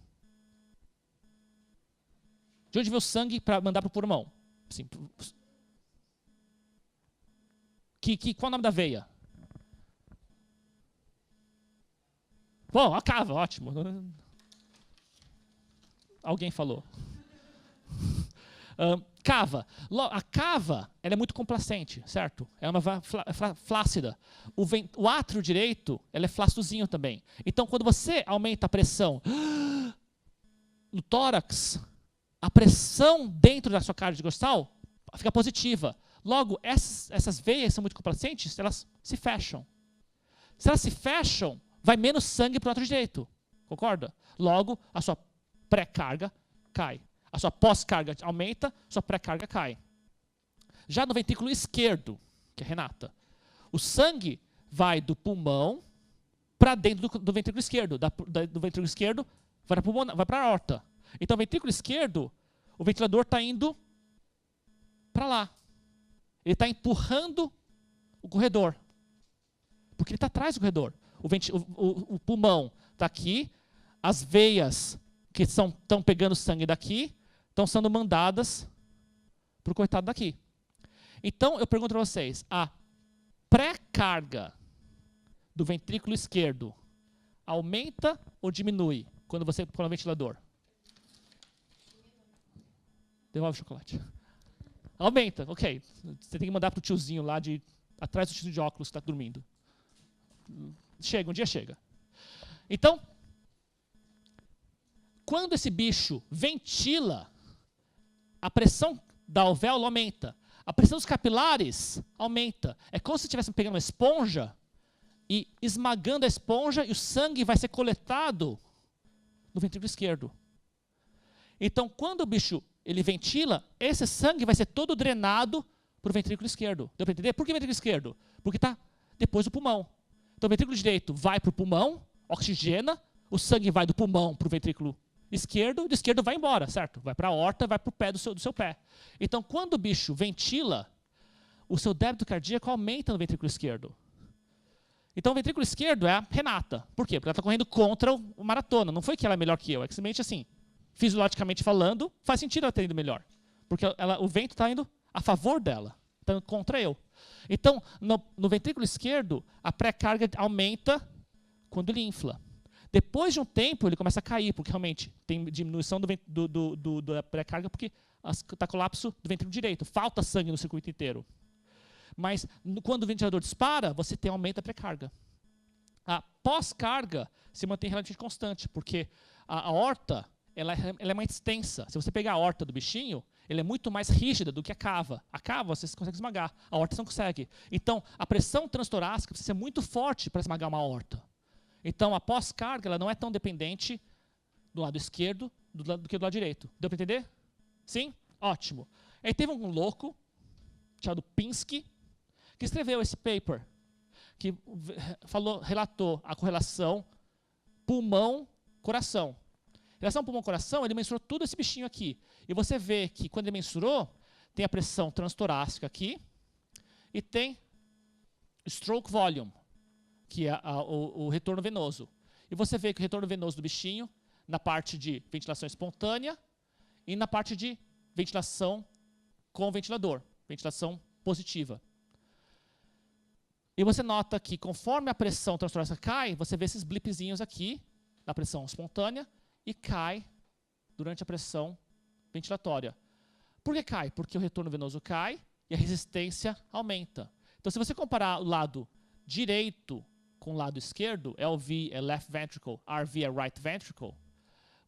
De onde vem o sangue para mandar para o pulmão? Assim, qual o nome da veia? Bom, a cava, ótimo. Alguém falou. Cava. A cava ela é muito complacente, certo? É uma flácida. O átrio direito ela é flácidozinho também. Então, quando você aumenta a pressão no tórax, a pressão dentro da sua cárie costal fica positiva. Logo, essas veias são muito complacentes, elas se fecham. Se elas se fecham, vai menos sangue para o átrio direito. Concorda? Logo, a sua pré-carga cai. A sua pós-carga aumenta, sua pré-carga cai. Já no ventrículo esquerdo, que é Renata, o sangue vai do pulmão para dentro do ventrículo esquerdo. Do ventrículo esquerdo vai para a aorta. Então, o ventrículo esquerdo, o ventilador está indo para lá. Ele está empurrando o corredor. Porque ele está atrás do corredor. O pulmão está aqui, as veias que estão pegando sangue daqui estão sendo mandadas para o coitado daqui. Então, eu pergunto para vocês, a pré-carga do ventrículo esquerdo aumenta ou diminui quando você põe no ventilador? Devolve o chocolate. Aumenta, ok. Você tem que mandar pro tiozinho lá atrás do tio de óculos que está dormindo. Chega, um dia chega. Então, quando esse bicho ventila, a pressão da alvéolo aumenta. A pressão dos capilares aumenta. É como se estivesse pegando uma esponja e esmagando a esponja e o sangue vai ser coletado no ventrículo esquerdo. Então, quando o bicho ele ventila, esse sangue vai ser todo drenado para o ventrículo esquerdo. Deu para entender? Por que ventrículo esquerdo? Porque está depois do pulmão. Então, o ventrículo direito vai para o pulmão, oxigena, o sangue vai do pulmão para o ventrículo esquerdo, do esquerdo vai embora, certo? Vai para a aorta, vai para o pé do seu pé. Então, quando o bicho ventila, o seu débito cardíaco aumenta no ventrículo esquerdo. Então, o ventrículo esquerdo é a Renata. Por quê? Porque ela está correndo contra o maratona. Não foi que ela é melhor que eu, é que simplesmente assim, fisiologicamente falando, faz sentido ela ter ido melhor. Porque o vento está indo a favor dela, está indo contra eu. Então, no ventrículo esquerdo, a pré-carga aumenta quando ele infla. Depois de um tempo, ele começa a cair, porque realmente tem diminuição da pré-carga, porque está colapso do ventrículo direito. Falta sangue no circuito inteiro. Mas quando o ventilador dispara, você tem aumento da pré-carga. A pós-carga se mantém relativamente constante, porque a aorta ela é mais extensa. Se você pegar a aorta do bichinho, ela é muito mais rígida do que a cava. A cava você consegue esmagar, a aorta você não consegue. Então, a pressão transtorácica precisa ser muito forte para esmagar uma aorta. Então, a pós-carga ela não é tão dependente do lado esquerdo do que do lado direito. Deu para entender? Sim? Ótimo. Aí teve um louco, chamado Pinsky, que escreveu esse paper, que relatou a correlação pulmão-coração. Relação pulmão-coração, ele mensurou tudo esse bichinho aqui. E você vê que quando ele mensurou, tem a pressão transtorácica aqui e tem stroke volume, que é o retorno venoso. E você vê que o retorno venoso do bichinho, na parte de ventilação espontânea e na parte de ventilação com ventilador, ventilação positiva. E você nota que conforme a pressão transtorácica cai, você vê esses blipzinhos aqui, na pressão espontânea, e cai durante a pressão ventilatória. Por que cai? Porque o retorno venoso cai e a resistência aumenta. Então, se você comparar o lado direito com o lado esquerdo, LV é left ventricle, RV é right ventricle,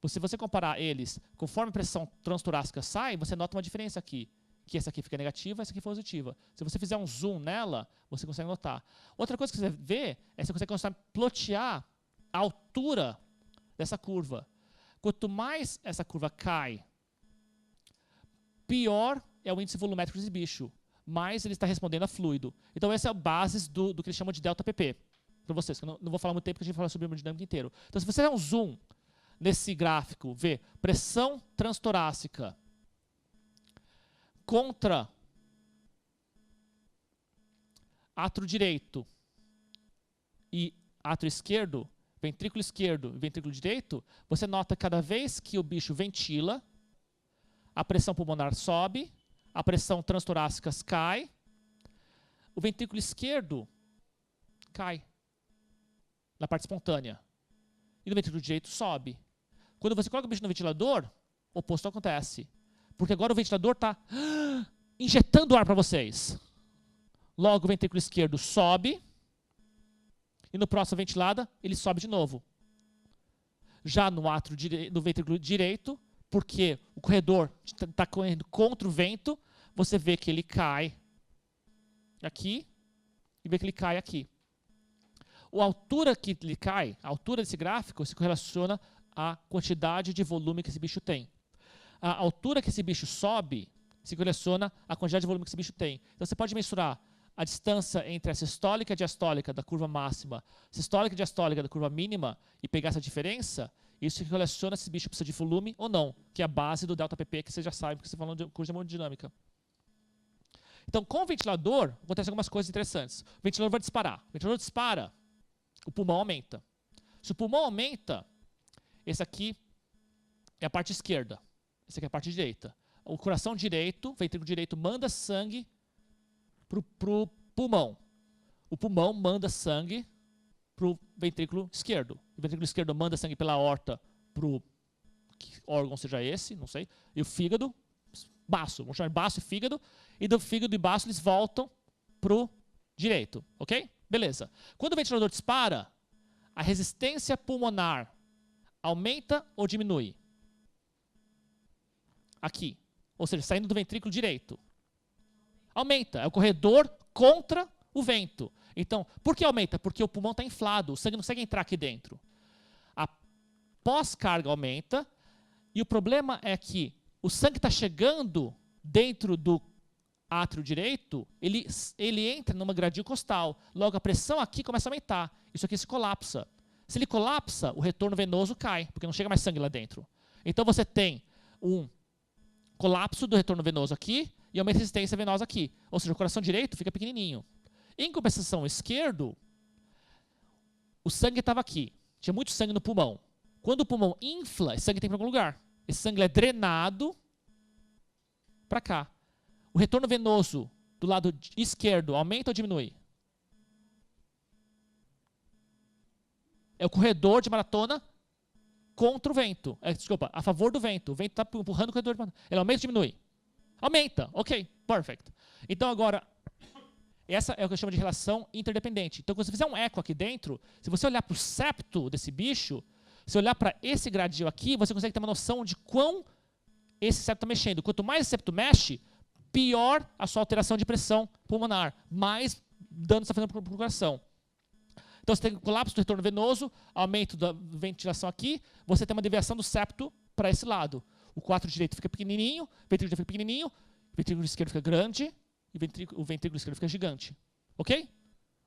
se você comparar eles, conforme a pressão transtorácica sai, você nota uma diferença aqui, que essa aqui fica negativa, essa aqui positiva. Se você fizer um zoom nela, você consegue notar. Outra coisa que você vê é que você consegue começar a plotear a altura dessa curva. Quanto mais essa curva cai, pior é o índice volumétrico desse bicho. Mais ele está respondendo a fluido. Então, essa é a base do que eles chamam de delta PP. Para vocês, que eu não vou falar muito tempo, porque a gente vai falar sobre hemodinâmica inteiro. Então, se você der um zoom nesse gráfico, vê pressão transtorácica contra átrio direito e átrio esquerdo, ventrículo esquerdo e ventrículo direito, você nota que cada vez que o bicho ventila, a pressão pulmonar sobe, a pressão transtorácica cai, o ventrículo esquerdo cai na parte espontânea e no ventrículo direito sobe. Quando você coloca o bicho no ventilador, o oposto acontece. Porque agora o ventilador está injetando ar para vocês. Logo o ventrículo esquerdo sobe e no próximo ventilada ele sobe de novo. Já no no ventrículo direito, porque o corredor está correndo contra o vento, você vê que ele cai aqui e vê que ele cai aqui. A altura que ele cai, a altura desse gráfico, se correlaciona à quantidade de volume que esse bicho tem. A altura que esse bicho sobe se correlaciona à quantidade de volume que esse bicho tem. Então você pode mensurar a distância entre a sistólica e a diastólica da curva máxima, sistólica e diastólica da curva mínima e pegar essa diferença, isso se relaciona se esse bicho precisa de volume ou não, que é a base do delta PP que você já sabe, porque você falou de curso de hemodinâmica. Então, com o ventilador, acontecem algumas coisas interessantes. O ventilador vai disparar. O ventilador dispara, o pulmão aumenta. Se o pulmão aumenta, esse aqui é a parte esquerda, esse aqui é a parte direita. O coração direito, o ventrículo direito, manda sangue para o pulmão. O pulmão manda sangue para o ventrículo esquerdo. O ventrículo esquerdo manda sangue pela aorta para o órgão, seja esse, não sei, e o fígado, baço, vamos chamar de baço e fígado, e do fígado e baço eles voltam para o direito, ok? Beleza. Quando o ventilador dispara, a resistência pulmonar aumenta ou diminui? Aqui. Ou seja, saindo do ventrículo direito. Aumenta. É o corredor contra o vento. Então, por que aumenta? Porque o pulmão está inflado. O sangue não consegue entrar aqui dentro. A pós-carga aumenta. E o problema é que o sangue está chegando dentro do átrio direito, ele entra numa gradil costal. Logo, a pressão aqui começa a aumentar. Isso aqui se colapsa. Se ele colapsa, o retorno venoso cai, porque não chega mais sangue lá dentro. Então, você tem um colapso do retorno venoso aqui e uma resistência venosa aqui. Ou seja, o coração direito fica pequenininho. Em compensação, o esquerdo, o sangue estava aqui. Tinha muito sangue no pulmão. Quando o pulmão infla, esse sangue tem para algum lugar. Esse sangue é drenado para cá. O retorno venoso do lado esquerdo aumenta ou diminui? É o corredor de maratona contra o vento. Desculpa, a favor do vento. O vento está empurrando o corredor de maratona. Ele aumenta ou diminui? Aumenta. Ok, perfect. Então agora, essa é o que eu chamo de relação interdependente. Então quando você fizer um eco aqui dentro, se você olhar para o septo desse bicho, se olhar para esse gradil aqui, você consegue ter uma noção de quão esse septo está mexendo. Quanto mais esse septo mexe, pior a sua alteração de pressão pulmonar, mais dano está fazendo para o coração. Então você tem colapso do retorno venoso, aumento da ventilação aqui, você tem uma deviação do septo para esse lado. O quadro direito fica pequenininho, o ventrículo direito fica pequenininho, o ventrículo esquerdo fica grande e o ventrículo esquerdo fica gigante. Ok?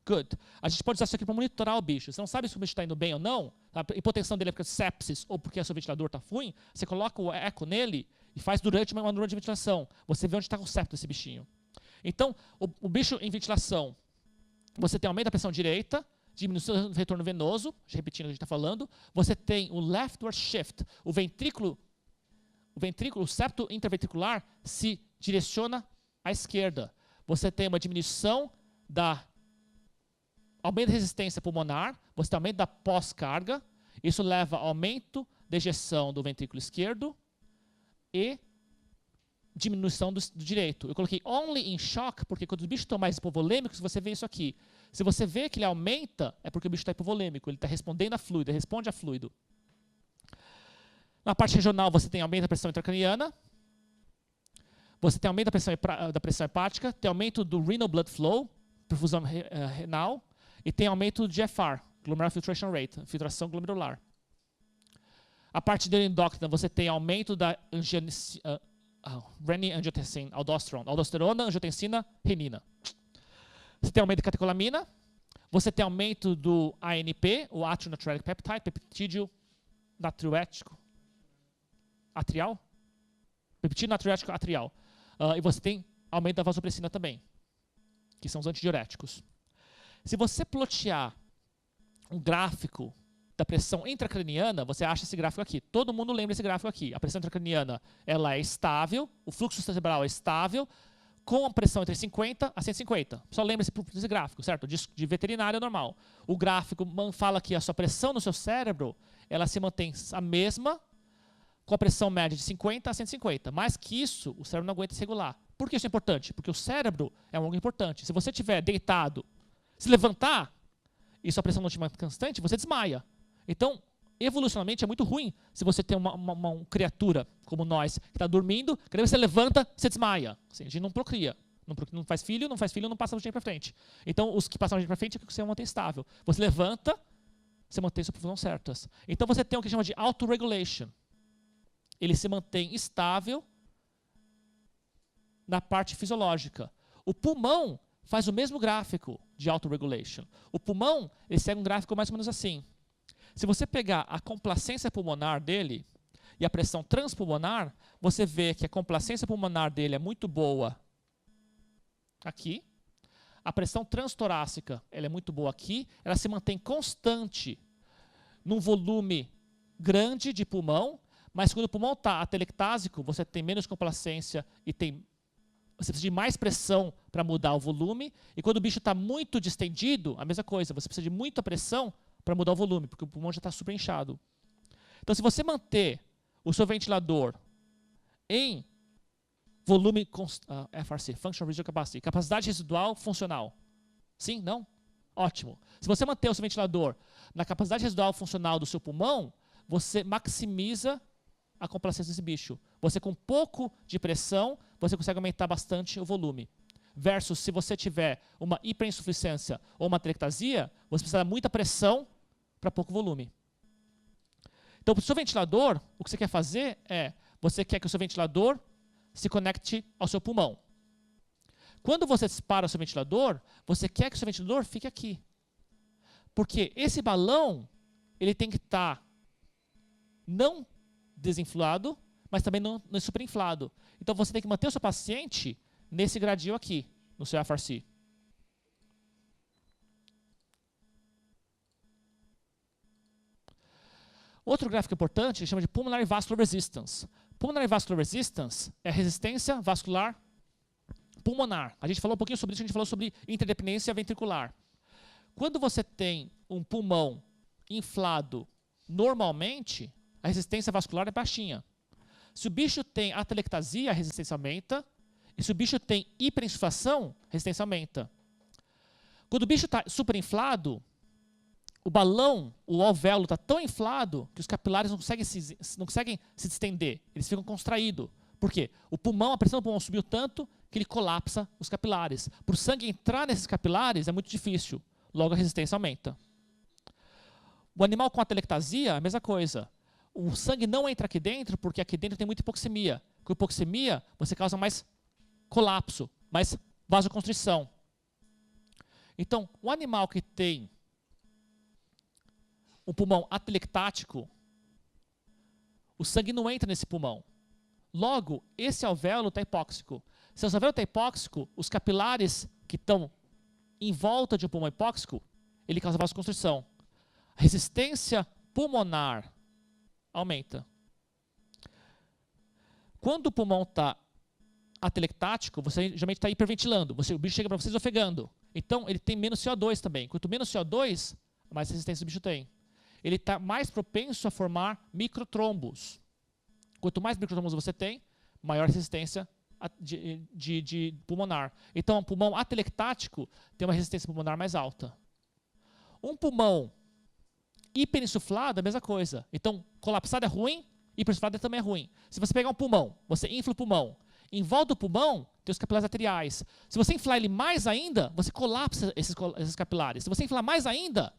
Good. A gente pode usar isso aqui para monitorar o bicho. Você não sabe se o bicho está indo bem ou não, a hipotensão dele é porque é sepsis ou porque o seu ventilador está ruim, você coloca o eco nele e faz durante uma manobra de ventilação. Você vê onde está o septo desse bichinho. Então, o bicho em ventilação, você tem aumento da pressão direita, diminuição do retorno venoso, repetindo o que a gente está falando, você tem o leftward shift, o ventrículo, o septo intraventricular se direciona à esquerda. Você tem uma diminuição da aumento da resistência pulmonar, você tem aumento da pós-carga, isso leva ao aumento da ejeção do ventrículo esquerdo e diminuição do direito. Eu coloquei only in shock, porque quando os bichos estão mais hipovolêmicos, você vê isso aqui. Se você vê que ele aumenta, é porque o bicho está hipovolêmico, ele está respondendo a fluido, ele responde a fluido. Na parte regional, você tem aumento da pressão intracraniana, você tem aumento da pressão hepática, tem aumento do renal blood flow, perfusão renal, e tem aumento do GFR, Glomerular Filtration Rate, filtração glomerular. A parte endócrina, você tem aumento da renin-angiotensina, aldosterona, angiotensina, renina. Você tem aumento de catecolamina, você tem aumento do ANP, o Atrial Natriuretic Peptide, peptídeo natriurético atrial, peptídeo natriurético atrial. E você tem aumento da vasopressina também, que são os antidiuréticos. Se você plotear um gráfico da pressão intracraniana, você acha esse gráfico aqui. Todo mundo lembra esse gráfico aqui. A pressão intracraniana ela é estável, o fluxo cerebral é estável, com a pressão entre 50 a 150. Só lembra desse gráfico, certo? De veterinário normal. O gráfico fala que a sua pressão no seu cérebro ela se mantém a mesma com a pressão média de 50 a 150. Mais que isso, o cérebro não aguenta se regular. Por que isso é importante? Porque o cérebro é um órgão importante. Se você estiver deitado, se levantar e sua pressão não estiver constante, você desmaia. Então, evolucionalmente é muito ruim se você tem uma criatura como nós que está dormindo, que daí você levanta, você desmaia. Assim, a gente não procria. Não faz filho, não passa o gene para frente. Então, os que passam o gene para frente é que você mantém estável. Você levanta, você mantém sua profusão certas. Então, você tem o que chama de auto-regulation. Ele se mantém estável na parte fisiológica. O pulmão faz o mesmo gráfico de auto-regulation. O pulmão, ele segue um gráfico mais ou menos assim. Se você pegar a complacência pulmonar dele e a pressão transpulmonar, você vê que a complacência pulmonar dele é muito boa aqui. A pressão transtorácica ela é muito boa aqui. Ela se mantém constante num volume grande de pulmão, mas quando o pulmão está atelectásico, você tem menos complacência e você precisa de mais pressão para mudar o volume. E quando o bicho está muito distendido, a mesma coisa, você precisa de muita pressão para mudar o volume, porque o pulmão já está super inchado. Então, se você manter o seu ventilador em volume, FRC, Functional Residual Capacity, capacidade residual funcional. Sim? Não? Ótimo. Se você manter o seu ventilador na capacidade residual funcional do seu pulmão, você maximiza a complacência desse bicho. Você, com pouco de pressão, você consegue aumentar bastante o volume. Versus, se você tiver uma hiperinsuficiência ou uma atelectasia, você precisa de muita pressão para pouco volume. Então, para o seu ventilador, o que você quer fazer é, você quer que o seu ventilador se conecte ao seu pulmão. Quando você dispara o seu ventilador, você quer que o seu ventilador fique aqui. Porque esse balão, ele tem que estar não desinflado, mas também não superinflado. Então você tem que manter o seu paciente nesse gradil aqui, no seu FRC. Outro gráfico importante, ele chama de Pulmonary Vascular Resistance. Pulmonary Vascular Resistance é resistência vascular pulmonar. A gente falou um pouquinho sobre isso, a gente falou sobre interdependência ventricular. Quando você tem um pulmão inflado normalmente, a resistência vascular é baixinha. Se o bicho tem atelectasia, a resistência aumenta. E se o bicho tem hiperinsuflação, a resistência aumenta. Quando o bicho está superinflado, o balão, o alvéolo está tão inflado que os capilares não conseguem se distender. Eles ficam contraídos. Por quê? A pressão do pulmão subiu tanto que ele colapsa os capilares. Para o sangue entrar nesses capilares é muito difícil. Logo a resistência aumenta. O animal com atelectasia, a mesma coisa. O sangue não entra aqui dentro porque aqui dentro tem muita hipoxemia. Com hipoxemia, você causa mais colapso, mais vasoconstrição. Então, o animal que tem um pulmão atelectático, o sangue não entra nesse pulmão. Logo, esse alvéolo está hipóxico. Se o alvéolo está hipóxico, os capilares que estão em volta de um pulmão hipóxico, ele causa vasoconstrição. A resistência pulmonar aumenta. Quando o pulmão está atelectático, você geralmente está hiperventilando. O bicho chega para você esofegando. Então, ele tem menos CO2 também. Quanto menos CO2, mais resistência o bicho tem. Ele está mais propenso a formar microtrombos. Quanto mais microtrombos você tem, maior resistência de pulmonar. Então, um pulmão atelectático tem uma resistência pulmonar mais alta. Um pulmão hiperinsuflado é a mesma coisa. Então, colapsado é ruim, hiperinsuflado também é ruim. Se você pegar um pulmão, você infla o pulmão. Em volta do pulmão, tem os capilares arteriais. Se você inflar ele mais ainda, você colapsa esses capilares. Se você inflar mais ainda,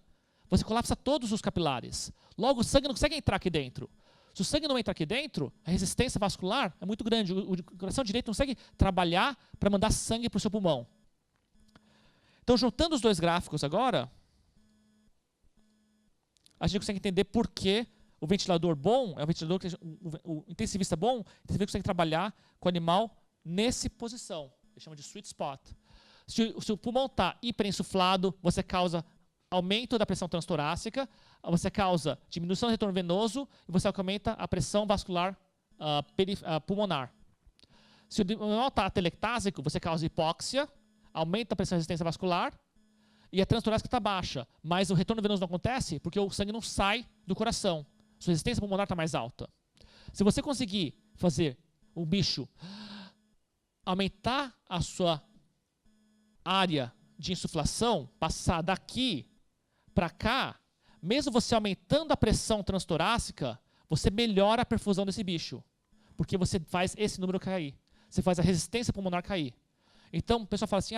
você colapsa todos os capilares. Logo, o sangue não consegue entrar aqui dentro. Se o sangue não entra aqui dentro, a resistência vascular é muito grande. O coração direito não consegue trabalhar para mandar sangue para o seu pulmão. Então, juntando os dois gráficos agora, a gente consegue entender por que o ventilador bom, o intensivista bom, ele consegue trabalhar com o animal nessa posição. Ele chama de sweet spot. Se o pulmão está hiperinsuflado, você causa aumento da pressão transtorácica, você causa diminuição do retorno venoso e você aumenta a pressão vascular pulmonar. Se o animal está atelectásico, você causa hipóxia, aumenta a pressão e resistência vascular e a transtorácica está baixa, mas o retorno venoso não acontece porque o sangue não sai do coração. Sua resistência pulmonar está mais alta. Se você conseguir fazer o bicho aumentar a sua área de insuflação, passar daqui para cá, mesmo você aumentando a pressão transtorácica, você melhora a perfusão desse bicho. Porque você faz esse número cair. Você faz a resistência pulmonar cair. Então, o pessoal fala assim,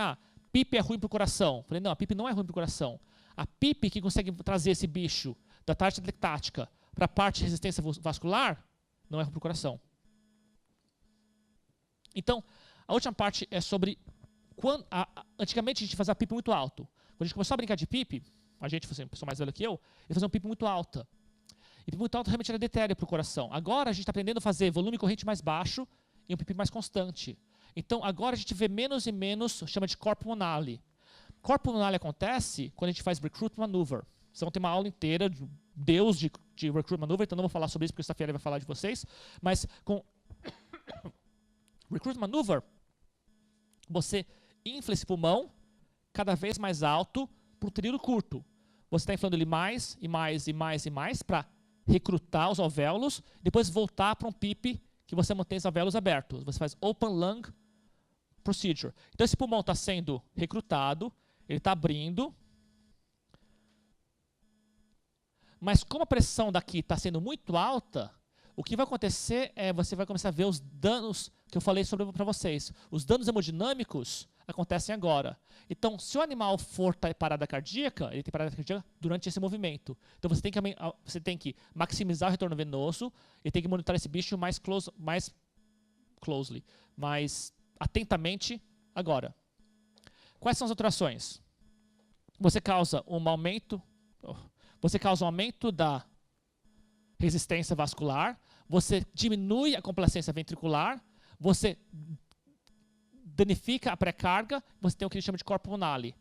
PIP é ruim para o coração. Eu falei, não, a PIP não é ruim para o coração. A PIP que consegue trazer esse bicho da parte atelectática para a parte de resistência vascular, não é ruim para o coração. Então, a última parte é sobre... antigamente a gente fazia PIP muito alto. Quando a gente começou a brincar de PIP, a gente, assim, uma pessoa mais velha que eu, ia fazer um PIP muito alta. E PIP muito alto realmente era delétero para o coração. Agora a gente está aprendendo a fazer volume corrente mais baixo e um PIP mais constante. Então agora a gente vê menos e menos, chama de corpo pulmonale. Corpo pulmonale acontece quando a gente faz recruit maneuver. Vocês vão ter uma aula inteira de Deus de recruit maneuver, então não vou falar sobre isso porque sexta-feira vai falar de vocês. Mas com recruit maneuver, você infla esse pulmão cada vez mais alto por um período curto. você está inflando ele mais e mais e mais e mais para recrutar os alvéolos, depois voltar para um PIP que você mantém os alvéolos abertos. Você faz Open Lung Procedure. Então esse pulmão está sendo recrutado, ele está abrindo, mas como a pressão daqui está sendo muito alta, o que vai acontecer é você vai começar a ver os danos que eu falei sobre para vocês. Os danos hemodinâmicos acontecem agora. Então, se o animal for parada cardíaca, ele tem parada cardíaca durante esse movimento. Então, você tem que maximizar o retorno venoso e tem que monitorar esse bicho mais closely, mais atentamente agora. Quais são as alterações? Você causa um aumento da resistência vascular, você diminui a complacência ventricular, você danifica a pré-carga, você tem o que a gente chama de corpo pulmonale.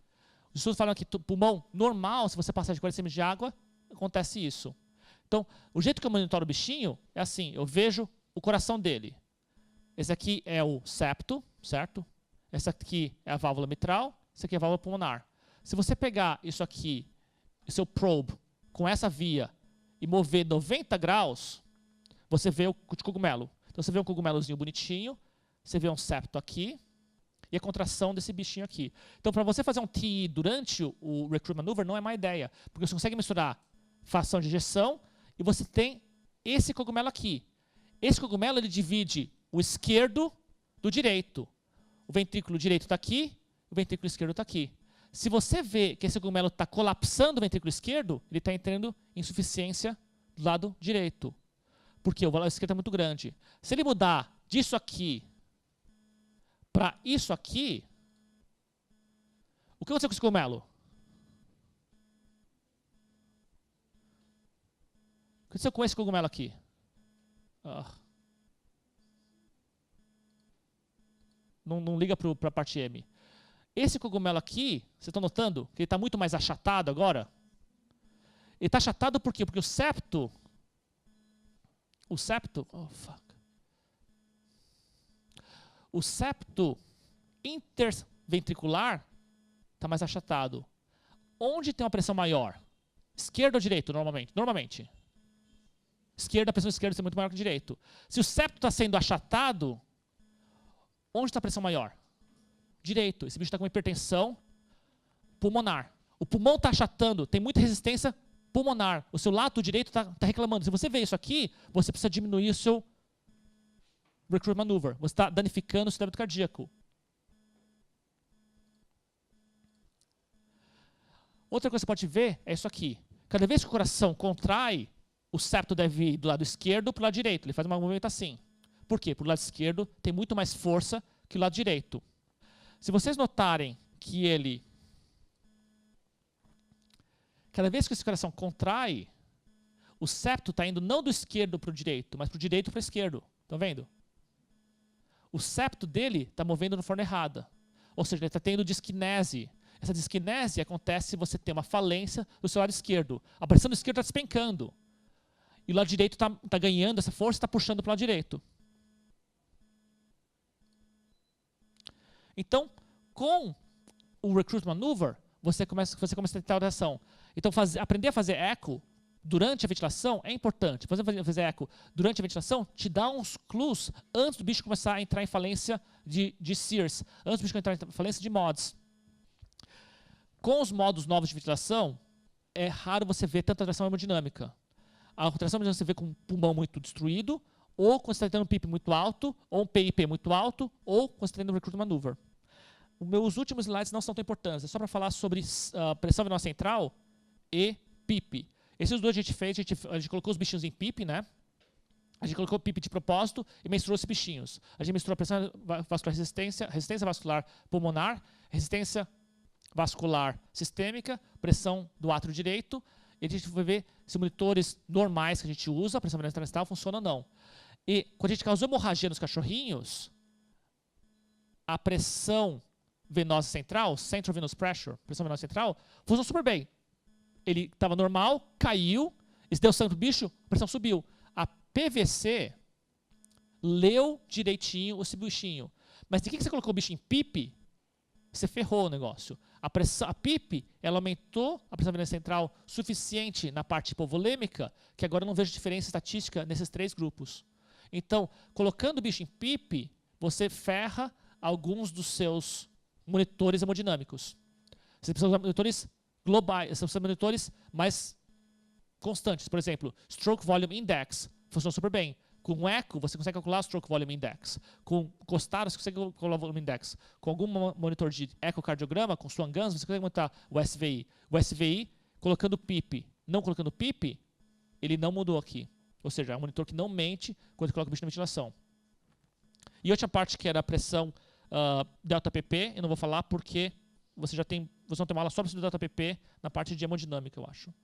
Os estudos falam que pulmão normal, se você passar de 40 cm de água, acontece isso. Então, o jeito que eu monitoro o bichinho é assim, eu vejo o coração dele. Esse aqui é o septo, certo? Essa aqui é a válvula mitral, essa aqui é a válvula pulmonar. Se você pegar isso aqui, o seu probe, com essa via, e mover 90 graus, você vê o cogumelo. Então você vê um cogumelozinho bonitinho, você vê um septo aqui, e a contração desse bichinho aqui. Então para você fazer um TI durante o Recruit Maneuver não é má ideia, porque você consegue misturar fração de ejeção, e você tem esse cogumelo aqui. Esse cogumelo ele divide o esquerdo do direito. O ventrículo direito está aqui, o ventrículo esquerdo está aqui. Se você vê que esse cogumelo está colapsando o ventrículo esquerdo, ele está entrando em insuficiência do lado direito. Porque o lado esquerdo é muito grande. Se ele mudar disso aqui para isso aqui, o que aconteceu com esse cogumelo? O que aconteceu com esse cogumelo aqui? Não liga para a parte M. Esse cogumelo aqui, vocês estão notando que ele está muito mais achatado agora? Ele está achatado por quê? Porque o septo, o septo interventricular está mais achatado. Onde tem uma pressão maior? Esquerda ou direito, normalmente? Normalmente. Esquerda, a pressão esquerda é muito maior que direito. Se o septo está sendo achatado, onde está a pressão maior? Direito. Esse bicho está com hipertensão pulmonar. O pulmão está achatando, tem muita resistência pulmonar. O seu lado direito está reclamando. Se você vê isso aqui, você precisa diminuir o seu Recruit Maneuver. Você está danificando o seu débito cardíaco. Outra coisa que você pode ver é isso aqui. Cada vez que o coração contrai, o septo deve ir do lado esquerdo para o lado direito. Ele faz um movimento assim. Por quê? Porque o lado esquerdo tem muito mais força que o lado direito. Se vocês notarem que ele, cada vez que esse coração contrai, o septo está indo não do esquerdo para o direito, mas para o direito para o esquerdo. Estão vendo? O septo dele está movendo de forma errada. Ou seja, ele está tendo disquinese. Essa disquinese acontece se você tem uma falência do seu lado esquerdo. A pressão do esquerdo está despencando. E o lado direito está ganhando essa força e está puxando para o lado direito. Então, com o Recruit Maneuver, você começa a ter alteração. Então, aprender a fazer eco durante a ventilação é importante. Fazer eco durante a ventilação te dá uns clues antes do bicho começar a entrar em falência de SEERS, antes do bicho entrar em falência de MODs. Com os modos novos de ventilação, é raro você ver tanta alteração hemodinâmica. A alteração hemodinâmica você vê com um pulmão muito destruído, ou quando você está tendo um PIP muito alto, ou um PIP muito alto, ou quando você está tendo um Recruit Maneuver. Os meus últimos slides não são tão importantes, é só para falar sobre pressão venosa central e PIP. Esses dois a gente fez, a gente colocou os bichinhos em PIP, né? A gente colocou PIP de propósito e misturou esses bichinhos. A gente misturou a pressão vascular resistência vascular pulmonar, resistência vascular sistêmica, pressão do átrio direito, e a gente foi ver se monitores normais que a gente usa, a pressão venosa central, funcionam ou não. E quando a gente causou hemorragia nos cachorrinhos, a pressão venosa central, central venous pressure, pressão venosa central, funcionou super bem. Ele estava normal, caiu, se deu sangue pro bicho, a pressão subiu. A PVC leu direitinho esse bichinho. Mas de que você colocou o bicho em PIP, você ferrou o negócio. A PIP, ela aumentou a pressão venosa central suficiente na parte hipovolêmica, que agora eu não vejo diferença estatística nesses 3 grupos. Então, colocando o bicho em PIP, você ferra alguns dos seus monitores hemodinâmicos. Você precisa usar monitores globais, você precisa de monitores mais constantes. Por exemplo, Stroke Volume Index funciona super bem. Com eco, você consegue calcular o Stroke Volume Index. Com costado, você consegue calcular o Volume Index. Com algum monitor de ecocardiograma, com Swan Guns, você consegue montar o SVI. O SVI, colocando PIP, não colocando PIP, ele não mudou aqui. Ou seja, é um monitor que não mente quando coloca o bicho na ventilação. E outra parte que era a pressão delta pp, eu não vou falar porque você não tem uma aula só sobre delta pp na parte de hemodinâmica, eu acho.